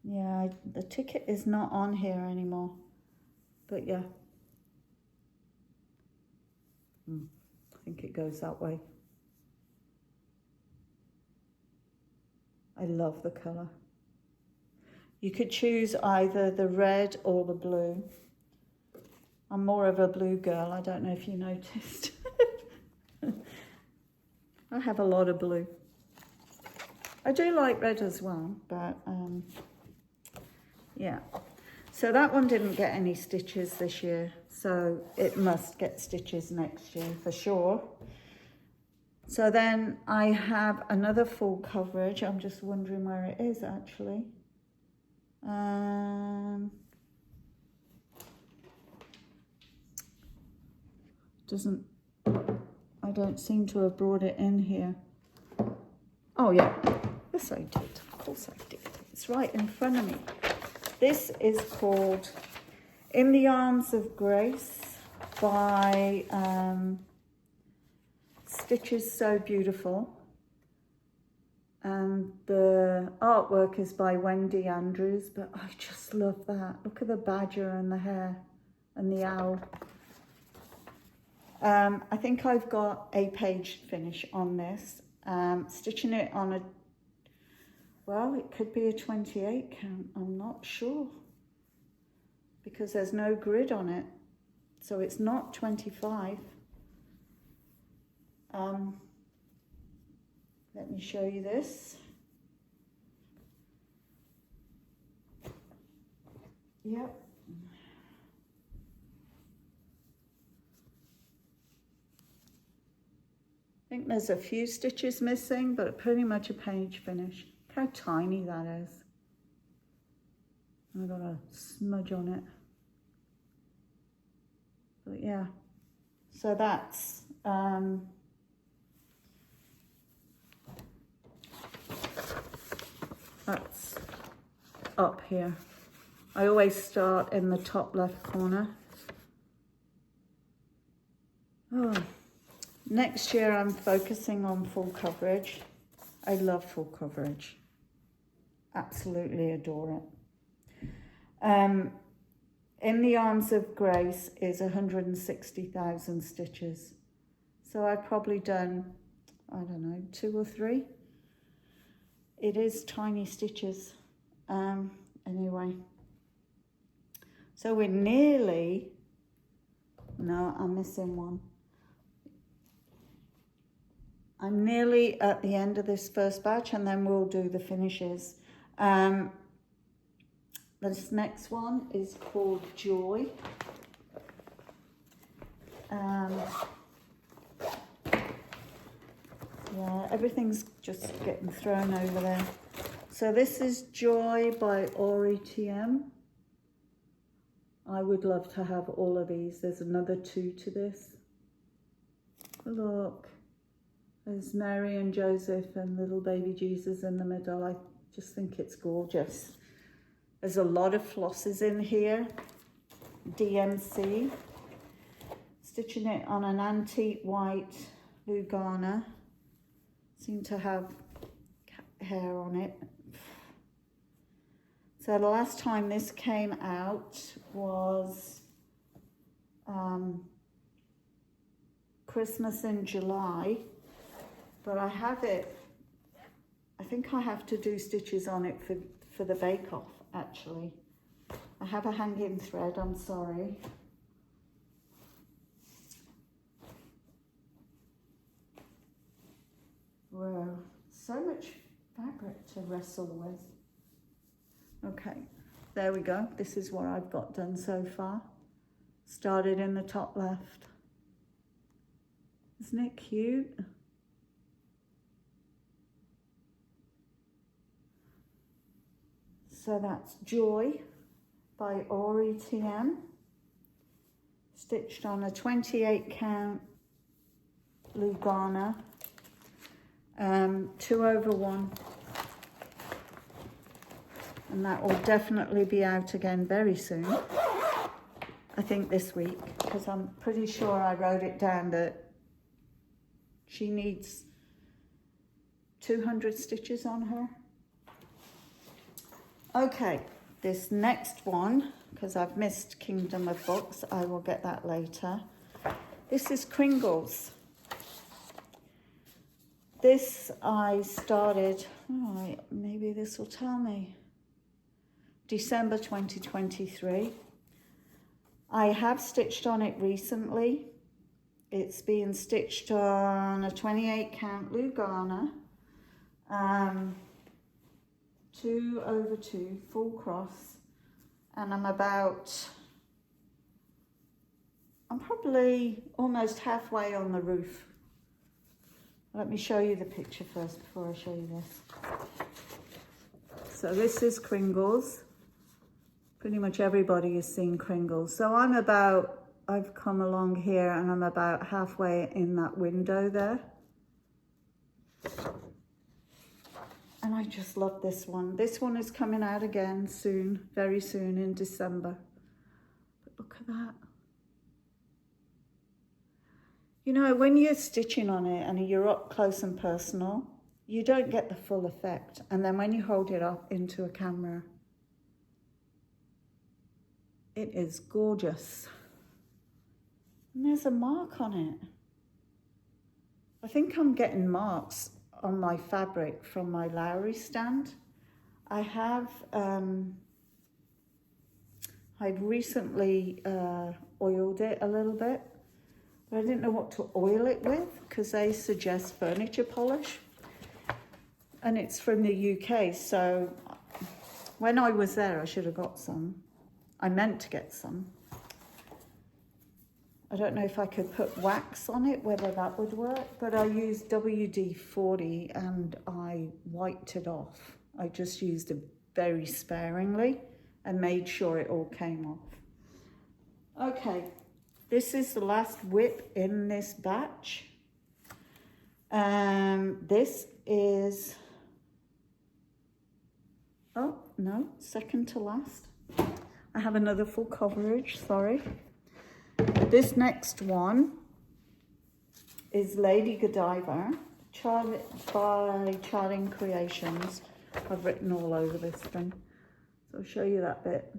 Yeah, the ticket is not on here anymore, but yeah. I think it goes that way. I love the colour. You could choose either the red or the blue. I'm more of a blue girl. I don't know if you noticed. I have a lot of blue. I do like red as well, but yeah. So that one didn't get any stitches this year, so it must get stitches next year for sure. So then I have another full coverage. I'm just wondering where it is actually. I don't seem to have brought it in here. Oh yeah, yes I did, of course I did. It's right in front of me. This is called In the Arms of Grace by Stitches So Beautiful. And the artwork is by Wendy Andrews, but I just love that. Look at the badger and the hare and the owl. I think I've got a page finish on this. Stitching it on a, well, it could be a 28 count, I'm not sure, because there's no grid on it, so it's not 25. Let me show you this. Yep. I think there's a few stitches missing, but pretty much a page finish. Look how tiny that is. I've got a smudge on it. But yeah, so that's up here. I always start in the top left corner. Oh. Next year I'm focusing on full coverage. I love full coverage. Absolutely adore it. In the Arms of Grace is 160,000 stitches. So I've probably done, I don't know, 2 or 3. It is tiny stitches. Anyway. So we're nearly, no, I'm missing one. I'm nearly at the end of this first batch, and then we'll do the finishes. This next one is called Joy. Yeah, everything's just getting thrown over there. So this is Joy by Ori TM. I would love to have all of these. There's another 2 to this. Look. There's Mary and Joseph and little baby Jesus in the middle. I just think it's gorgeous. There's a lot of flosses in here. DMC. Stitching it on an antique white Lugana. Seem to have hair on it. So the last time this came out was Christmas in July, but I have it, I think I have to do stitches on it for the bake-off actually. I have a hanging thread, I'm sorry. Whoa, so much fabric to wrestle with. Okay, there we go. This is what I've got done so far. Started in the top left. Isn't it cute? So that's Joy by Ori TM. Stitched on a 28 count Lugana. 2/1. And that will definitely be out again very soon. I think this week, because I'm pretty sure I wrote it down that she needs 200 stitches on her. Okay, this next one, because I've missed Kingdom of Books, I will get that later. This is Kringles. This I started, oh, maybe this will tell me, December 2023. I have stitched on it recently. It's being stitched on a 28 count Lugana, 2/2 full cross, and I'm probably almost halfway on the roof. Let me show you the picture first before I show you this. So this is Kringles. Pretty much everybody has seen Kringles. So I've come along here and I'm about halfway in that window there. And I just love this one. This one is coming out again soon, very soon in December. But look at that. You know, when you're stitching on it and you're up close and personal, you don't get the full effect. And then when you hold it up into a camera, it is gorgeous. And there's a mark on it. I think I'm getting marks on my fabric from my Lowry stand. I have, I'd recently oiled it a little bit, but I didn't know what to oil it with because they suggest furniture polish. And it's from the UK, so when I was there, I should have got some. I meant to get some. I don't know if I could put wax on it, whether that would work, but I used WD-40 and I wiped it off. I just used it very sparingly and made sure it all came off. Okay, this is the last WIP in this batch. This is, oh no, second to last. I have another full coverage, sorry. This next one is Lady Godiva, by Charting Creations. I've written all over this thing, so I'll show you that bit.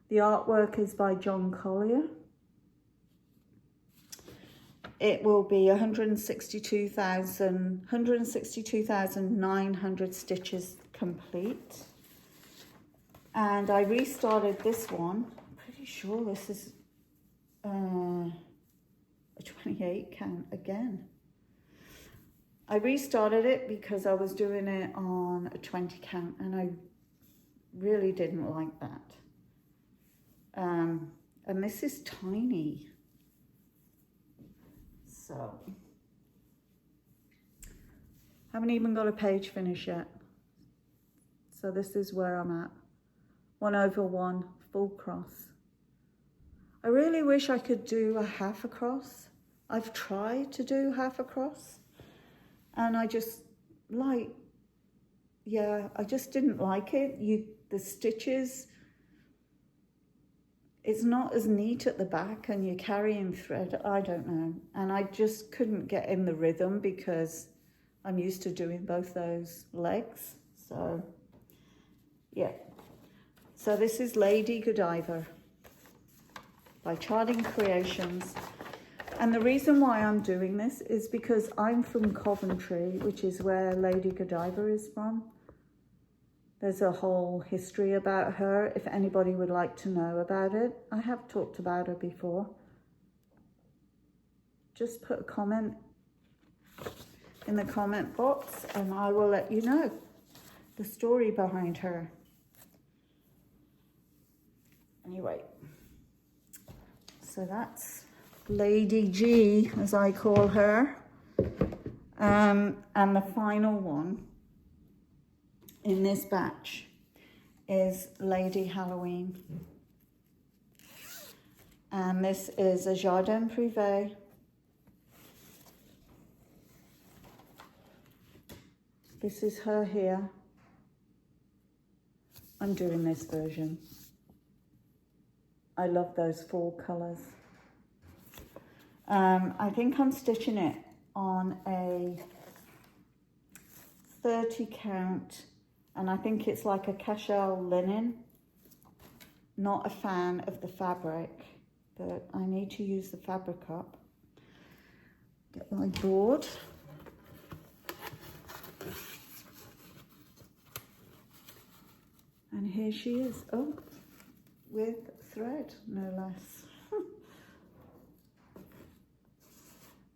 The artwork is by John Collier. It will be 162,900 stitches complete. And I restarted this one. I'm pretty sure this is a 28 count again. I restarted it because I was doing it on a 20 count and I really didn't like that. And this is tiny. So, haven't even got a page finish yet. So this is where I'm at. 1/1 full cross. I really wish I could do a half a cross. I've tried to do half a cross and I just I just didn't like it. The stitches, it's not as neat at the back and you're carrying thread, I don't know. And I just couldn't get in the rhythm because I'm used to doing both those legs. So, yeah. So this is Lady Godiva by Charting Creations. And the reason why I'm doing this is because I'm from Coventry, which is where Lady Godiva is from. There's a whole history about her, if anybody would like to know about it. I have talked about her before. Just put a comment in the comment box and I will let you know the story behind her. Anyway, so that's Lady G, as I call her. And the final one in this batch is Lady Halloween. And this is a Jardin Privé. This is her here. I'm doing this version. I love those fall colours. I think I'm stitching it on a 30 count, and I think it's like a cashel linen. Not a fan of the fabric, but I need to use the fabric up. Get my board. And here she is. Oh, with thread, no less.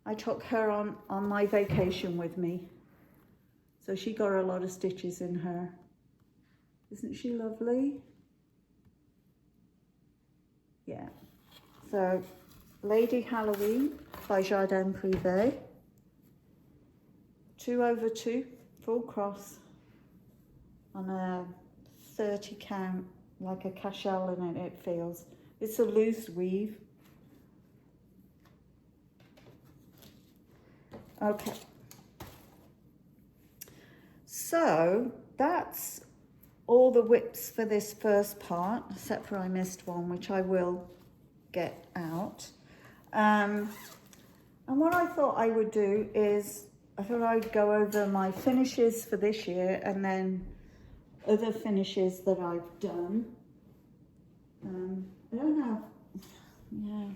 I took her on my vacation with me. So she got a lot of stitches in her. Isn't she lovely? Yeah. So, Lady Halloween by Jardin Privé. 2/2, full cross on a 30 count, like a cashel in it feels. It's a loose weave. Okay. So that's all the WIPs for this first part, except for I missed one, which I will get out. And what I thought I would do is, I thought I'd go over my finishes for this year and then other finishes that I've done. I don't know. Yeah,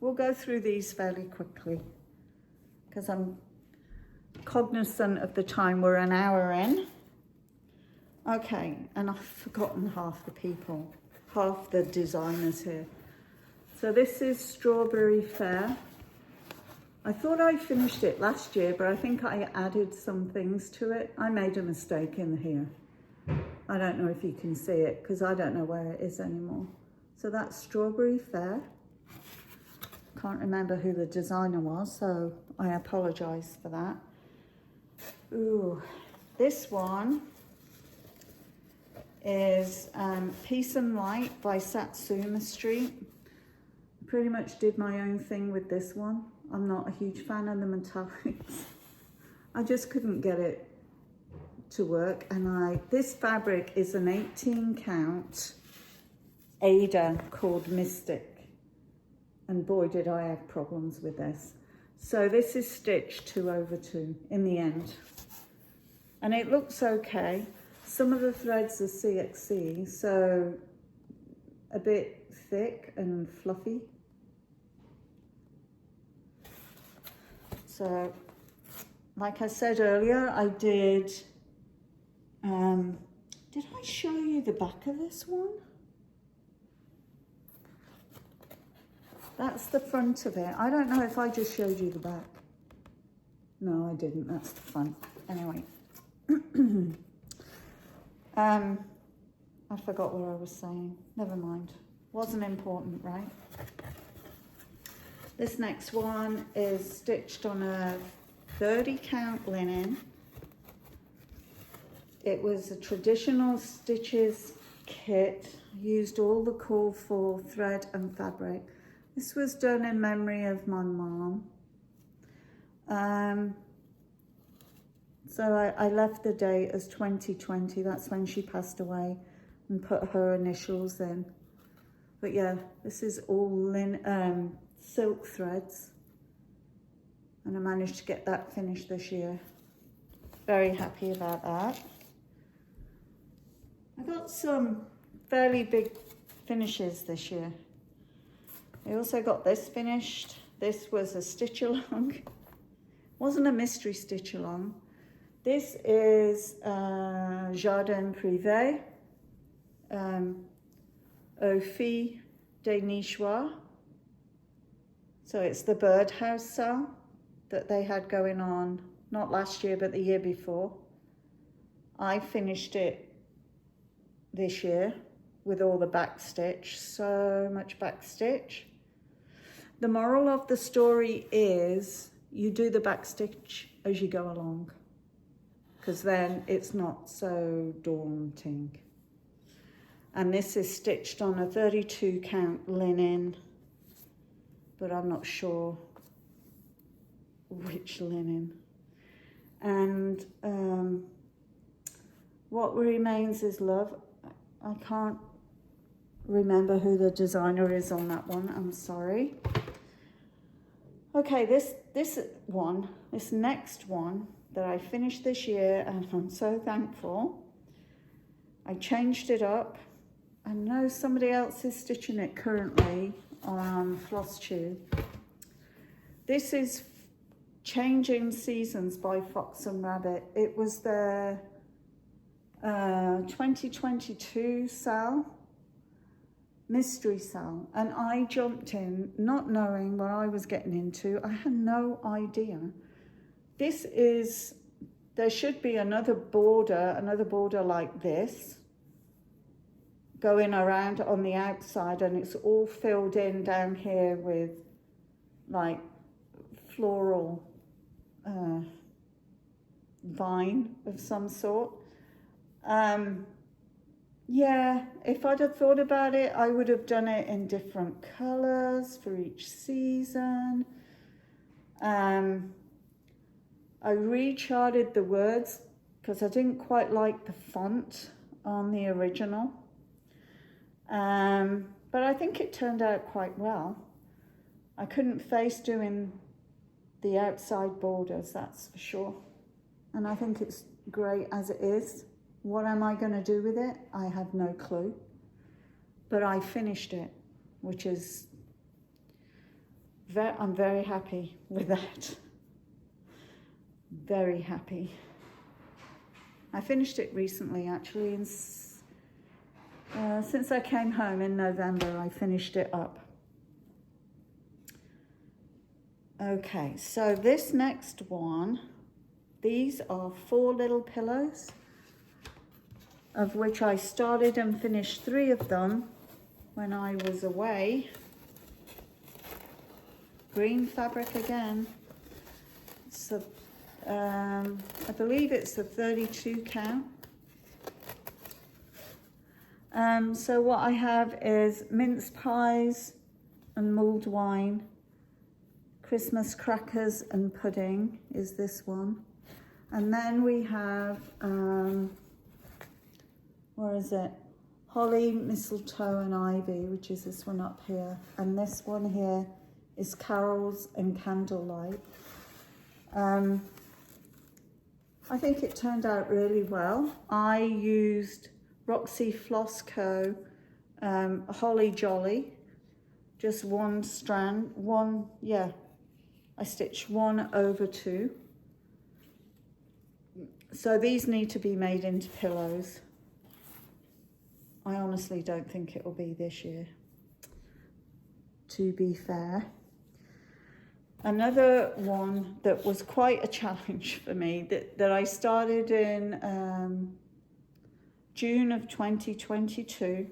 we'll go through these fairly quickly because I'm cognizant of the time. We're an hour in. Okay, and I've forgotten half the people, half the designers here. So this is Strawberry Fair. I thought I finished it last year, but I think I added some things to it. I made a mistake in here. I don't know if you can see it because I don't know where it is anymore. So that's Strawberry Fair. Can't remember who the designer was, so I apologise for that. Ooh, this one is Peace and Light by Satsuma Street. Pretty much did my own thing with this one. I'm not a huge fan of the metallics. I just couldn't get it to work, and this fabric is an 18 count Ada called Mystic. And boy, did I have problems with this. So this is stitched 2/2 in the end. And it looks okay. Some of the threads are CXC, so a bit thick and fluffy. So, like I said earlier, I did I show you the back of this one? That's the front of it. I don't know if I just showed you the back. No, I didn't. That's the front. Anyway. I forgot what I was saying. Never mind. Wasn't important, right? This next one is stitched on a 30 count linen. It was a traditional stitches kit. Used all the call for thread and fabric. This was done in memory of my mom. So I left the date as 2020. That's when she passed away, and put her initials in. But yeah, this is all silk threads. And I managed to get that finished this year. Very happy about that. I got some fairly big finishes this year. I also got this finished. This was a stitch along. Wasn't a mystery stitch along. This is Jardin Privé, Aux Filles des Niçois. So it's the birdhouse sale that they had going on, not last year, but the year before. I finished it this year with all the back stitch, so much back stitch. The moral of the story is you do the back stitch as you go along, because then it's not so daunting. And this is stitched on a 32 count linen, but I'm not sure which linen. And What Remains is Love. I can't remember who the designer is on that one, I'm sorry. Okay, this next one that I finished this year, and I'm so thankful. I changed it up. I know somebody else is stitching it currently on Floss Tube. This is Changing Seasons by Fox and Rabbit. It was their 2022 sale, mystery sale, and I jumped in not knowing what I was getting into. I had no idea. This is, there should be another border like this going around on the outside, and it's all filled in down here with like floral vine of some sort. Yeah, if I'd have thought about it, I would have done it in different colors for each season. I recharted the words because I didn't quite like the font on the original. But I think it turned out quite well. I couldn't face doing the outside borders, that's for sure. And I think it's great as it is. What am I going to do with it? I have no clue. But I finished it, which is, I'm very happy with that. Very happy. I finished it recently, actually. Since I came home in November, I finished it up. Okay, so this next one, these are 4 little pillows, of which I started and finished 3 of them when I was away. Green fabric again. So I believe it's a 32 count. So what I have is mince pies and mulled wine, Christmas crackers and pudding is this one. And then we have, where is it? Holly, mistletoe and ivy, which is this one up here. And this one here is carols and candlelight. I think it turned out really well. I used Roxy Floss Co. Holly Jolly, just one strand, I stitched 1 over 2. So these need to be made into pillows. I honestly don't think it will be this year, to be fair. Another one that was quite a challenge for me that I started in June of 2022.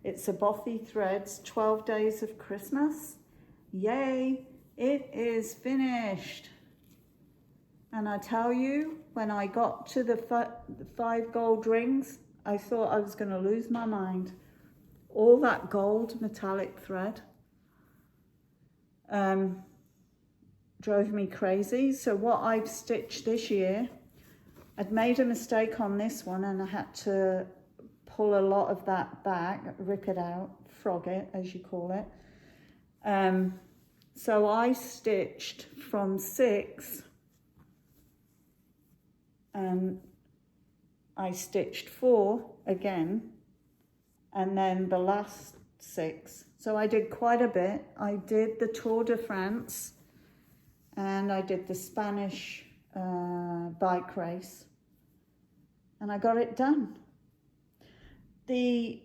It's a Bothy Threads 12 Days of Christmas. Yay, it is finished. And I tell you, when I got to the 5 gold rings, I thought I was going to lose my mind. All that gold metallic thread drove me crazy. So what I've stitched this year, I'd made a mistake on this one and I had to pull a lot of that back, rip it out, frog it, as you call it. So I stitched from 6, and I stitched 4 again, and then the last 6. So I did quite a bit. I did the Tour de France, and I did the Spanish bike race, and I got it done. The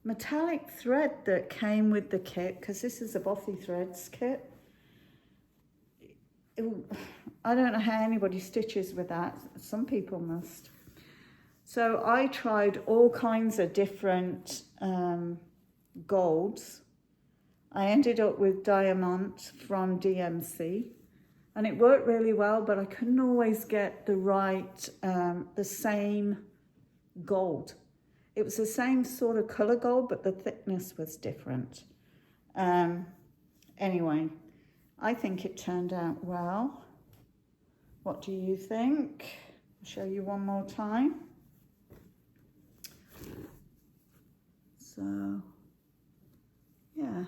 metallic thread that came with the kit, because this is a Bothy Threads kit, I don't know how anybody stitches with that. Some people must. So I tried all kinds of different golds. I ended up with Diamant from DMC, and it worked really well, but I couldn't always get the right, the same gold. It was the same sort of color gold, but the thickness was different. Anyway, I think it turned out well. What do you think? I'll show you one more time. So, yeah.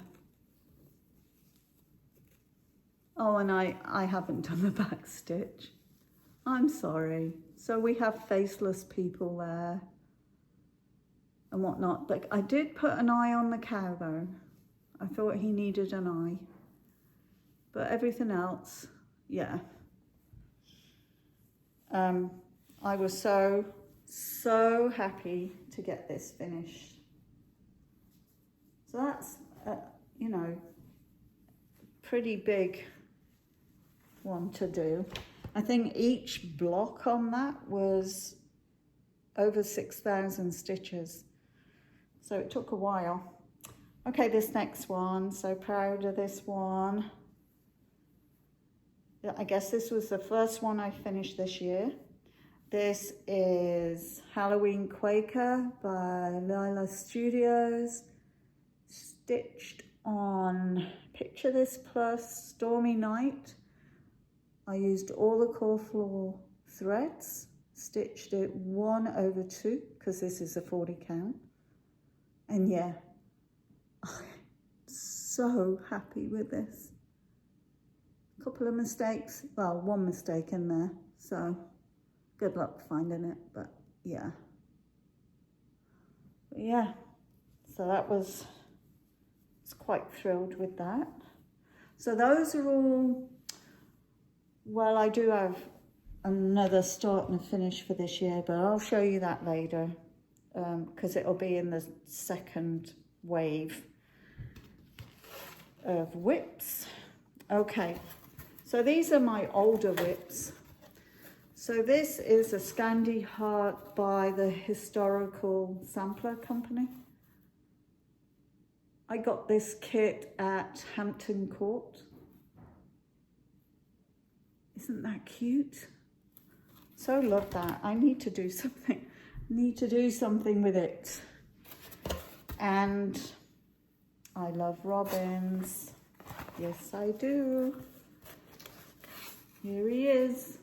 Oh, and I haven't done the back stitch. I'm sorry. So we have faceless people there and whatnot, but I did put an eye on the cow though. I thought he needed an eye, but everything else, yeah. I was so happy to get this finished. So that's, you know, pretty big one to do. I think each block on that was over 6,000 stitches. So it took a while. Okay, this next one, so proud of this one. I guess this was the first one I finished this year. This is Halloween Quaker by Lila Studios, stitched on, picture this plus Stormy Night. I used all the core floor threads, stitched it 1/2 because this is a 40 count. And yeah, I'm so happy with this. A couple of mistakes, well, one mistake in there, so good luck finding it, but yeah. But yeah, so that was quite thrilled with that. So those are all, well, I do have another start and finish for this year, but I'll show you that later because it'll be in the second wave of WIPs. Okay, so these are my older WIPs. So this is a Scandi Heart by the Historical Sampler Company. I got this kit at Hampton Court. Isn't that cute? So love that. I need to do something. Need to do something with it. And I love robins. Yes, I do. Here he is.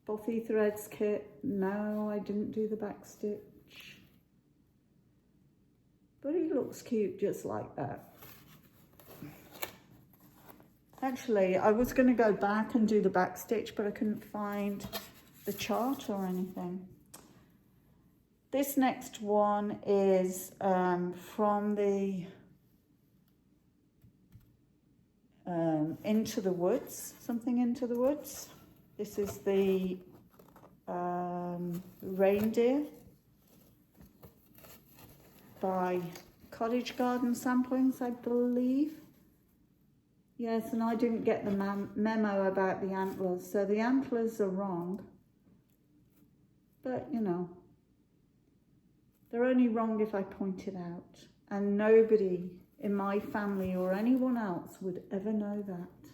Bothy Threads kit. No, I didn't do the back stitch. But he looks cute just like that. Actually, I was going to go back and do the back stitch, but I couldn't find the chart or anything. This next one is from the Into the Woods, something Into the Woods. This is the Reindeer by Cottage Garden Samplings, I believe. Yes, and I didn't get the memo about the antlers, so the antlers are wrong. But, you know, they're only wrong if I point it out. And nobody in my family or anyone else would ever know that.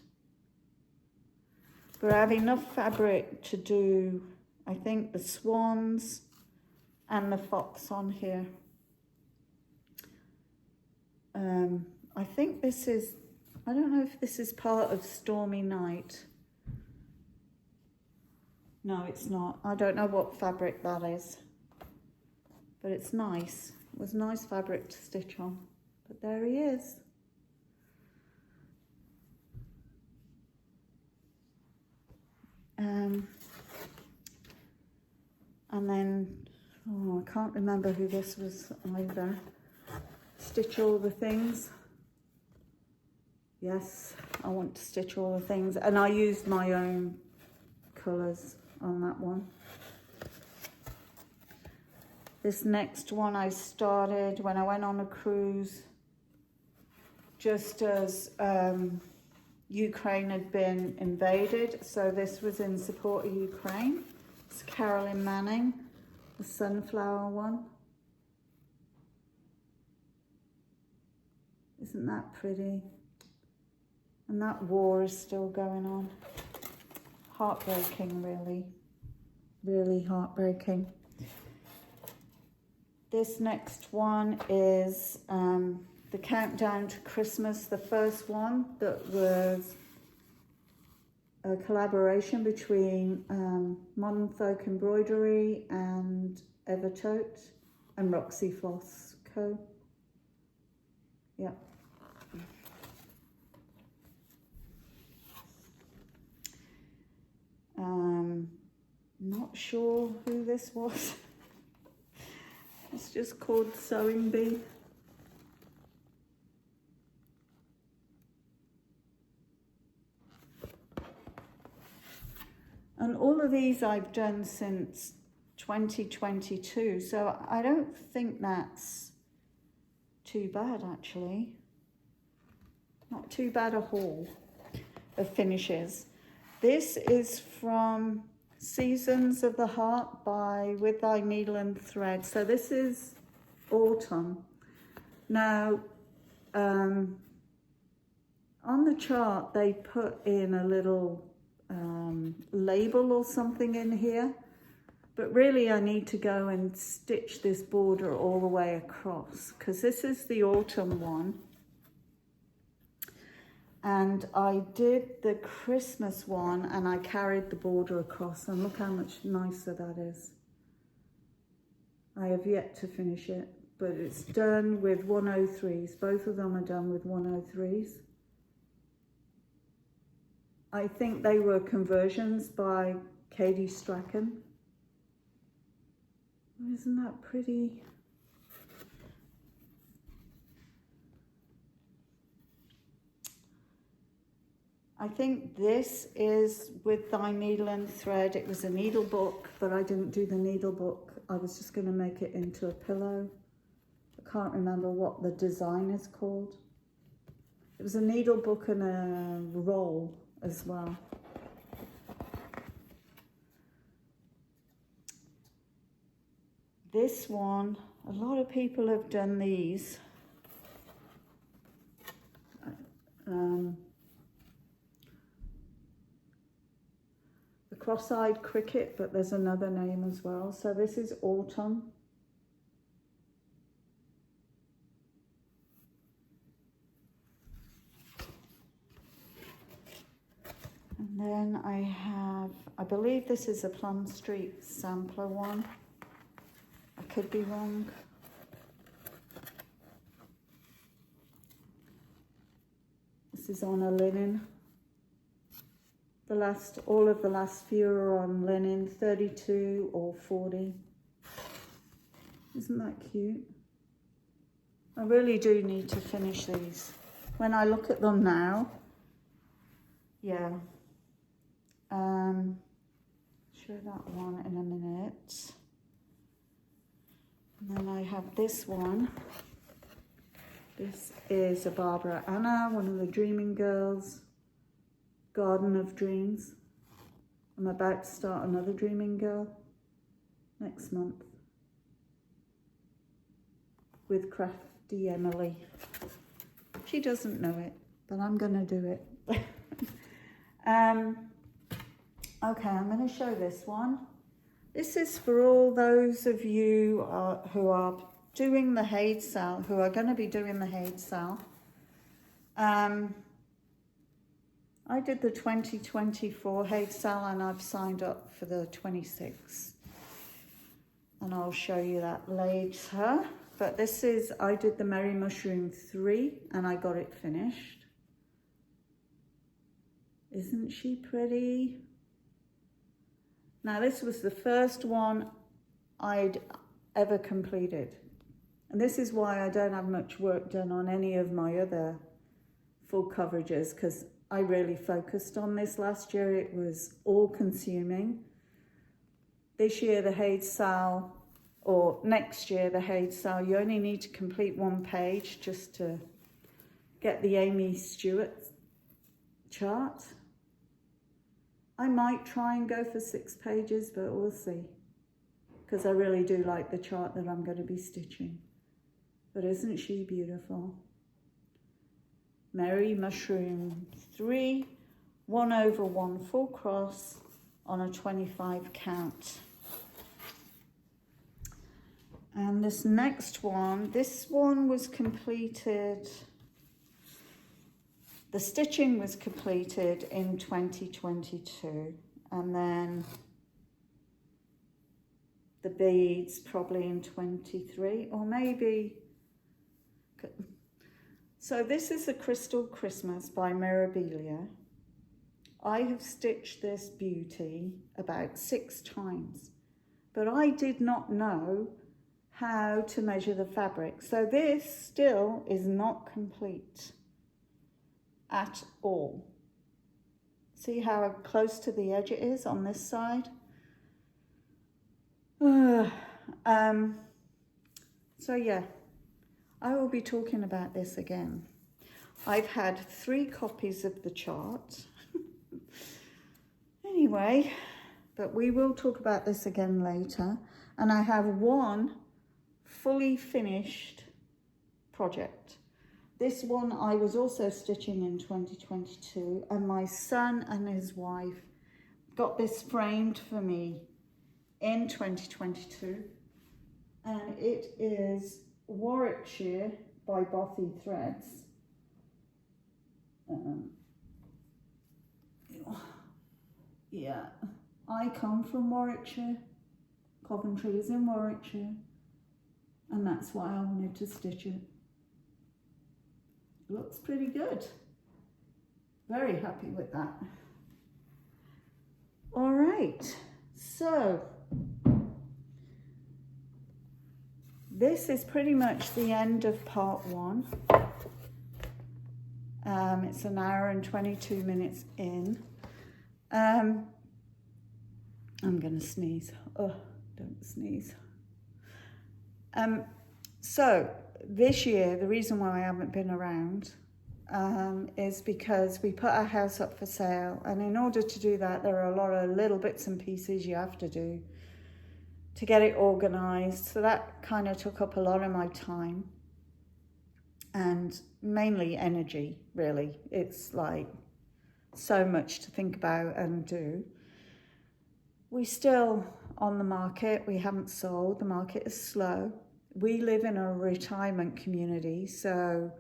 But I have enough fabric to do, I think, the swans and the fox on here. I think this is, I don't know if this is part of Stormy Night. No, it's not. I don't know what fabric that is. but it's nice. It was nice fabric to stitch on, but there he is. And then, oh, I can't remember who this was either. Stitch all the things. Yes, I want to stitch all the things. And I used my own colours on that one. This next one I started when I went on a cruise, just as Ukraine had been invaded. So this was in support of Ukraine. It's Carolyn Manning, the sunflower one. Isn't that pretty? And that war is still going on. Heartbreaking, really. Really heartbreaking. This next one is the Countdown to Christmas, the first one that was a collaboration between Modern Folk Embroidery and Evertote and Roxy Floss Co. Yeah. Not sure who this was. It's just called Sewing Bee. And all of these I've done since 2022, so I don't think that's too bad, actually. Not too bad a haul of finishes. This is from Seasons of the Heart by With Thy Needle and Thread. So this is autumn. Now, on the chart, they put in a little label or something in here, but really I need to go and stitch this border all the way across, because this is the autumn one. And I did the Christmas one and I carried the border across, and look how much nicer that is. I have yet to finish it, but it's done with 103s. Both of them are done with 103s. I think they were conversions by Katie Strachan. Isn't that pretty? I think this is With Thy Needle and Thread. It was a needle book, but I didn't do the needle book. I was just going to make it into a pillow. I can't remember what the design is called. It was a needle book and a roll as well. This one, a lot of people have done these. The cross-eyed cricket, but there's another name as well. So this is autumn. And then I have, I believe this is a Plum Street sampler one. I could be wrong. This is on a linen. All of the last few are on linen, 32 or 40. Isn't that cute? I really do need to finish these. When I look at them now, yeah. Show that one in a minute. And then I have this one. This is a Barbara Anna, one of the Dreaming Girls. Garden of Dreams. I'm about to start another Dreaming Girl next month with Crafty Emily. She doesn't know it, but I'm gonna do it. Okay, I'm gonna show this one. This is for all those of you who are doing the Haid sale, who are gonna be doing the Haid sale. I did the 2024 Haid sale and I've signed up for the 26. and I'll show you that later. But this is, I did the Merry Mushroom 3 and I got it finished. Isn't she pretty? Now this was the first one I'd ever completed. And this is why I don't have much work done on any of my other full coverages, because I really focused on this last year. It was all consuming. This year the Haid Sal, or next year the Haid Sal, you only need to complete 1 page just to get the Amy Stewart chart. I might try and go for 6 pages, but we'll see, because I really do like the chart that I'm going to be stitching. But isn't she beautiful? Merry Mushroom 3, 1/1 full cross on a 25 count. And this next one, this one was completed, the stitching was completed in 2022, and then the beads probably in 23, or maybe. So this is a Crystal Christmas by Mirabilia. I have stitched this beauty about 6 times, but I did not know how to measure the fabric. So this still is not complete at all. See how close to the edge it is on this side? So yeah, I will be talking about this again. I've had 3 copies of the chart. Anyway, but we will talk about this again later. And I have 1 fully finished project. This one I was also stitching in 2022, and my son and his wife got this framed for me in 2022, and it is Warwickshire by Bothy Threads. Yeah, I come from Warwickshire. Coventry is in Warwickshire, and that's why I wanted to stitch it. Looks pretty good. Very happy with that. All right, so this is pretty much the end of part 1. It's an hour and 22 minutes in. I'm gonna sneeze. Oh, don't sneeze. So this year, the reason why I haven't been around is because we put our house up for sale, and in order to do that, there are a lot of little bits and pieces you have to do to get it organized. So that kind of took up a lot of my time, and mainly energy, really. It's like so much to think about and do. We still on the market. We haven't sold. The market is slow. We live in a retirement community, so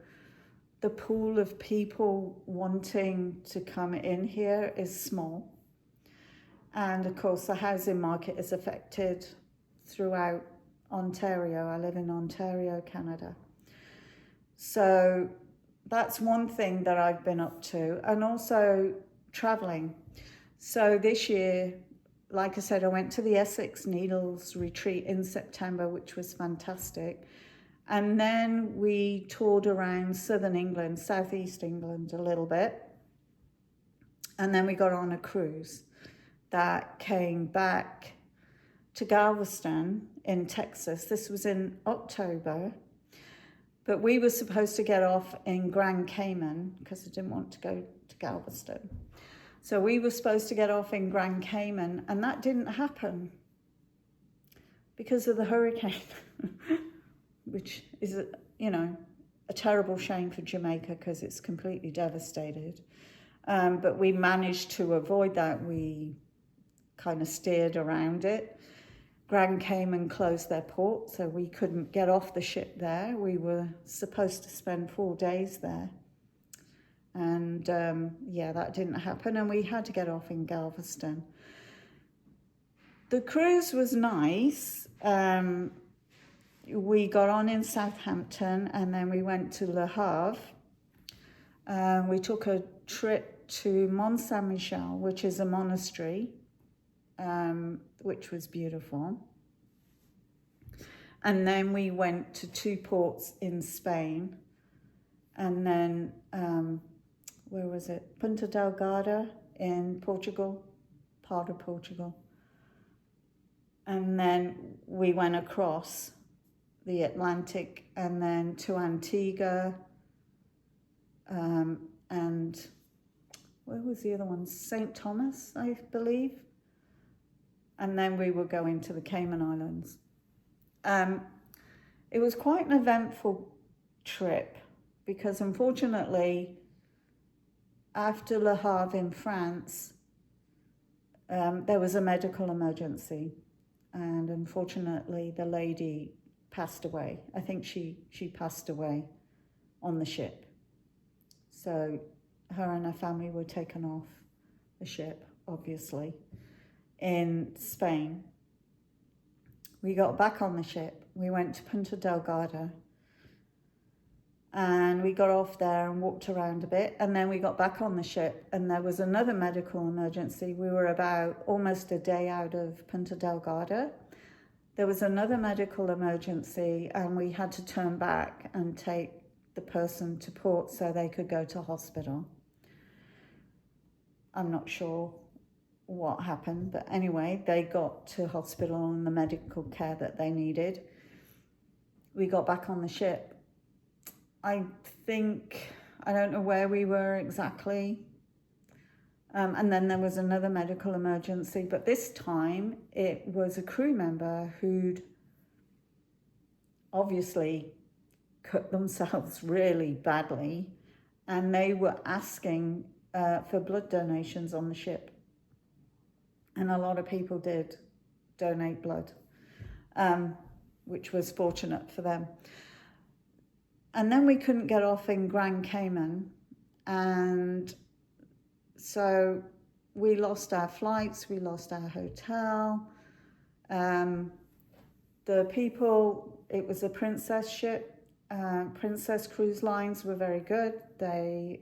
the pool of people wanting to come in here is small. And of course, the housing market is affected throughout Ontario. I live in Ontario, Canada. So that's one thing that I've been up to, and also traveling. So this year, like I said, I went to the Essex Needles retreat in September, which was fantastic. And then we toured around southern England, southeast England a little bit. And then we got on a cruise that came back to Galveston in Texas. This was in October. But we were supposed to get off in Grand Cayman because I didn't want to go to Galveston. So we were supposed to get off in Grand Cayman, and that didn't happen because of the hurricane, which is, a terrible shame for Jamaica because it's completely devastated. But we managed to avoid that. We kind of steered around it. Grand Cayman closed their port, so we couldn't get off the ship there. We were supposed to spend 4 days there. And that didn't happen, and we had to get off in Galveston. The cruise was nice. We got on in Southampton and then we went to Le Havre. We took a trip to Mont Saint-Michel, which is a monastery, which was beautiful. And then we went to 2 ports in Spain. And then, where was it? Punta Delgada in Portugal, part of Portugal. And then we went across the Atlantic and then to Antigua, and where was the other one? St. Thomas, I believe. And then we were going to the Cayman Islands. It was quite an eventful trip because unfortunately, after Le Havre in France, there was a medical emergency. And unfortunately, the lady passed away. I think she passed away on the ship. So her and her family were taken off the ship, obviously, in Spain. We got back on the ship. We went to Punta Delgada and we got off there and walked around a bit. And then we got back on the ship and there was another medical emergency. We were about almost a day out of Punta Delgada. There was another medical emergency and we had to turn back and take the person to port so they could go to hospital. I'm not sure what happened, but anyway, they got to hospital and the medical care that they needed. We got back on the ship. I don't know where we were exactly. And then there was another medical emergency, but this time it was a crew member who'd obviously cut themselves really badly, and they were asking for blood donations on the ship. And a lot of people did donate blood, which was fortunate for them. And then we couldn't get off in Grand Cayman, and so we lost our flights, we lost our hotel. The people, it was a Princess ship. Princess Cruise Lines were very good. They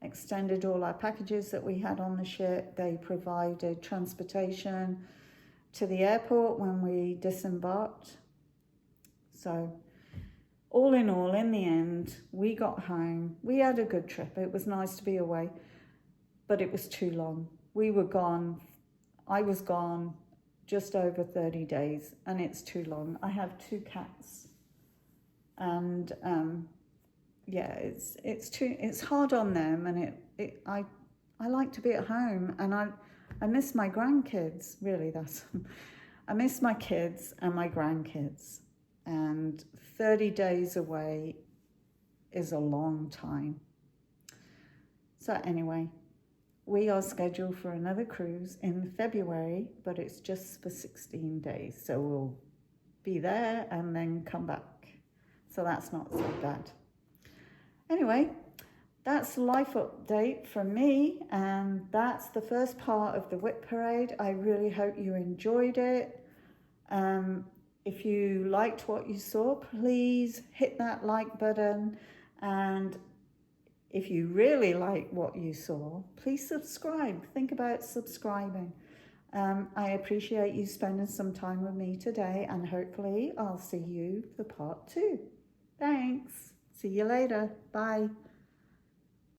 extended all our packages that we had on the ship. They provided transportation to the airport when we disembarked. So all in all, in the end, we got home. We had a good trip. It was nice to be away, but it was too long. We were gone. I was gone just over 30 days, and it's too long. I have 2 cats, and yeah, it's hard on them, and I like to be at home, and I miss my grandkids. Really, I miss my kids and my grandkids, and 30 days away is a long time. So anyway, we are scheduled for another cruise in February, but it's just for 16 days. So we'll be there and then come back. So that's not so bad. Anyway, that's the life update from me, and that's the first part of the WIP Parade. I really hope you enjoyed it. If you liked what you saw, please hit that like button, and if you really like what you saw, please subscribe. Think about subscribing. I appreciate you spending some time with me today, and hopefully I'll see you for part 2. Thanks. See you later. Bye.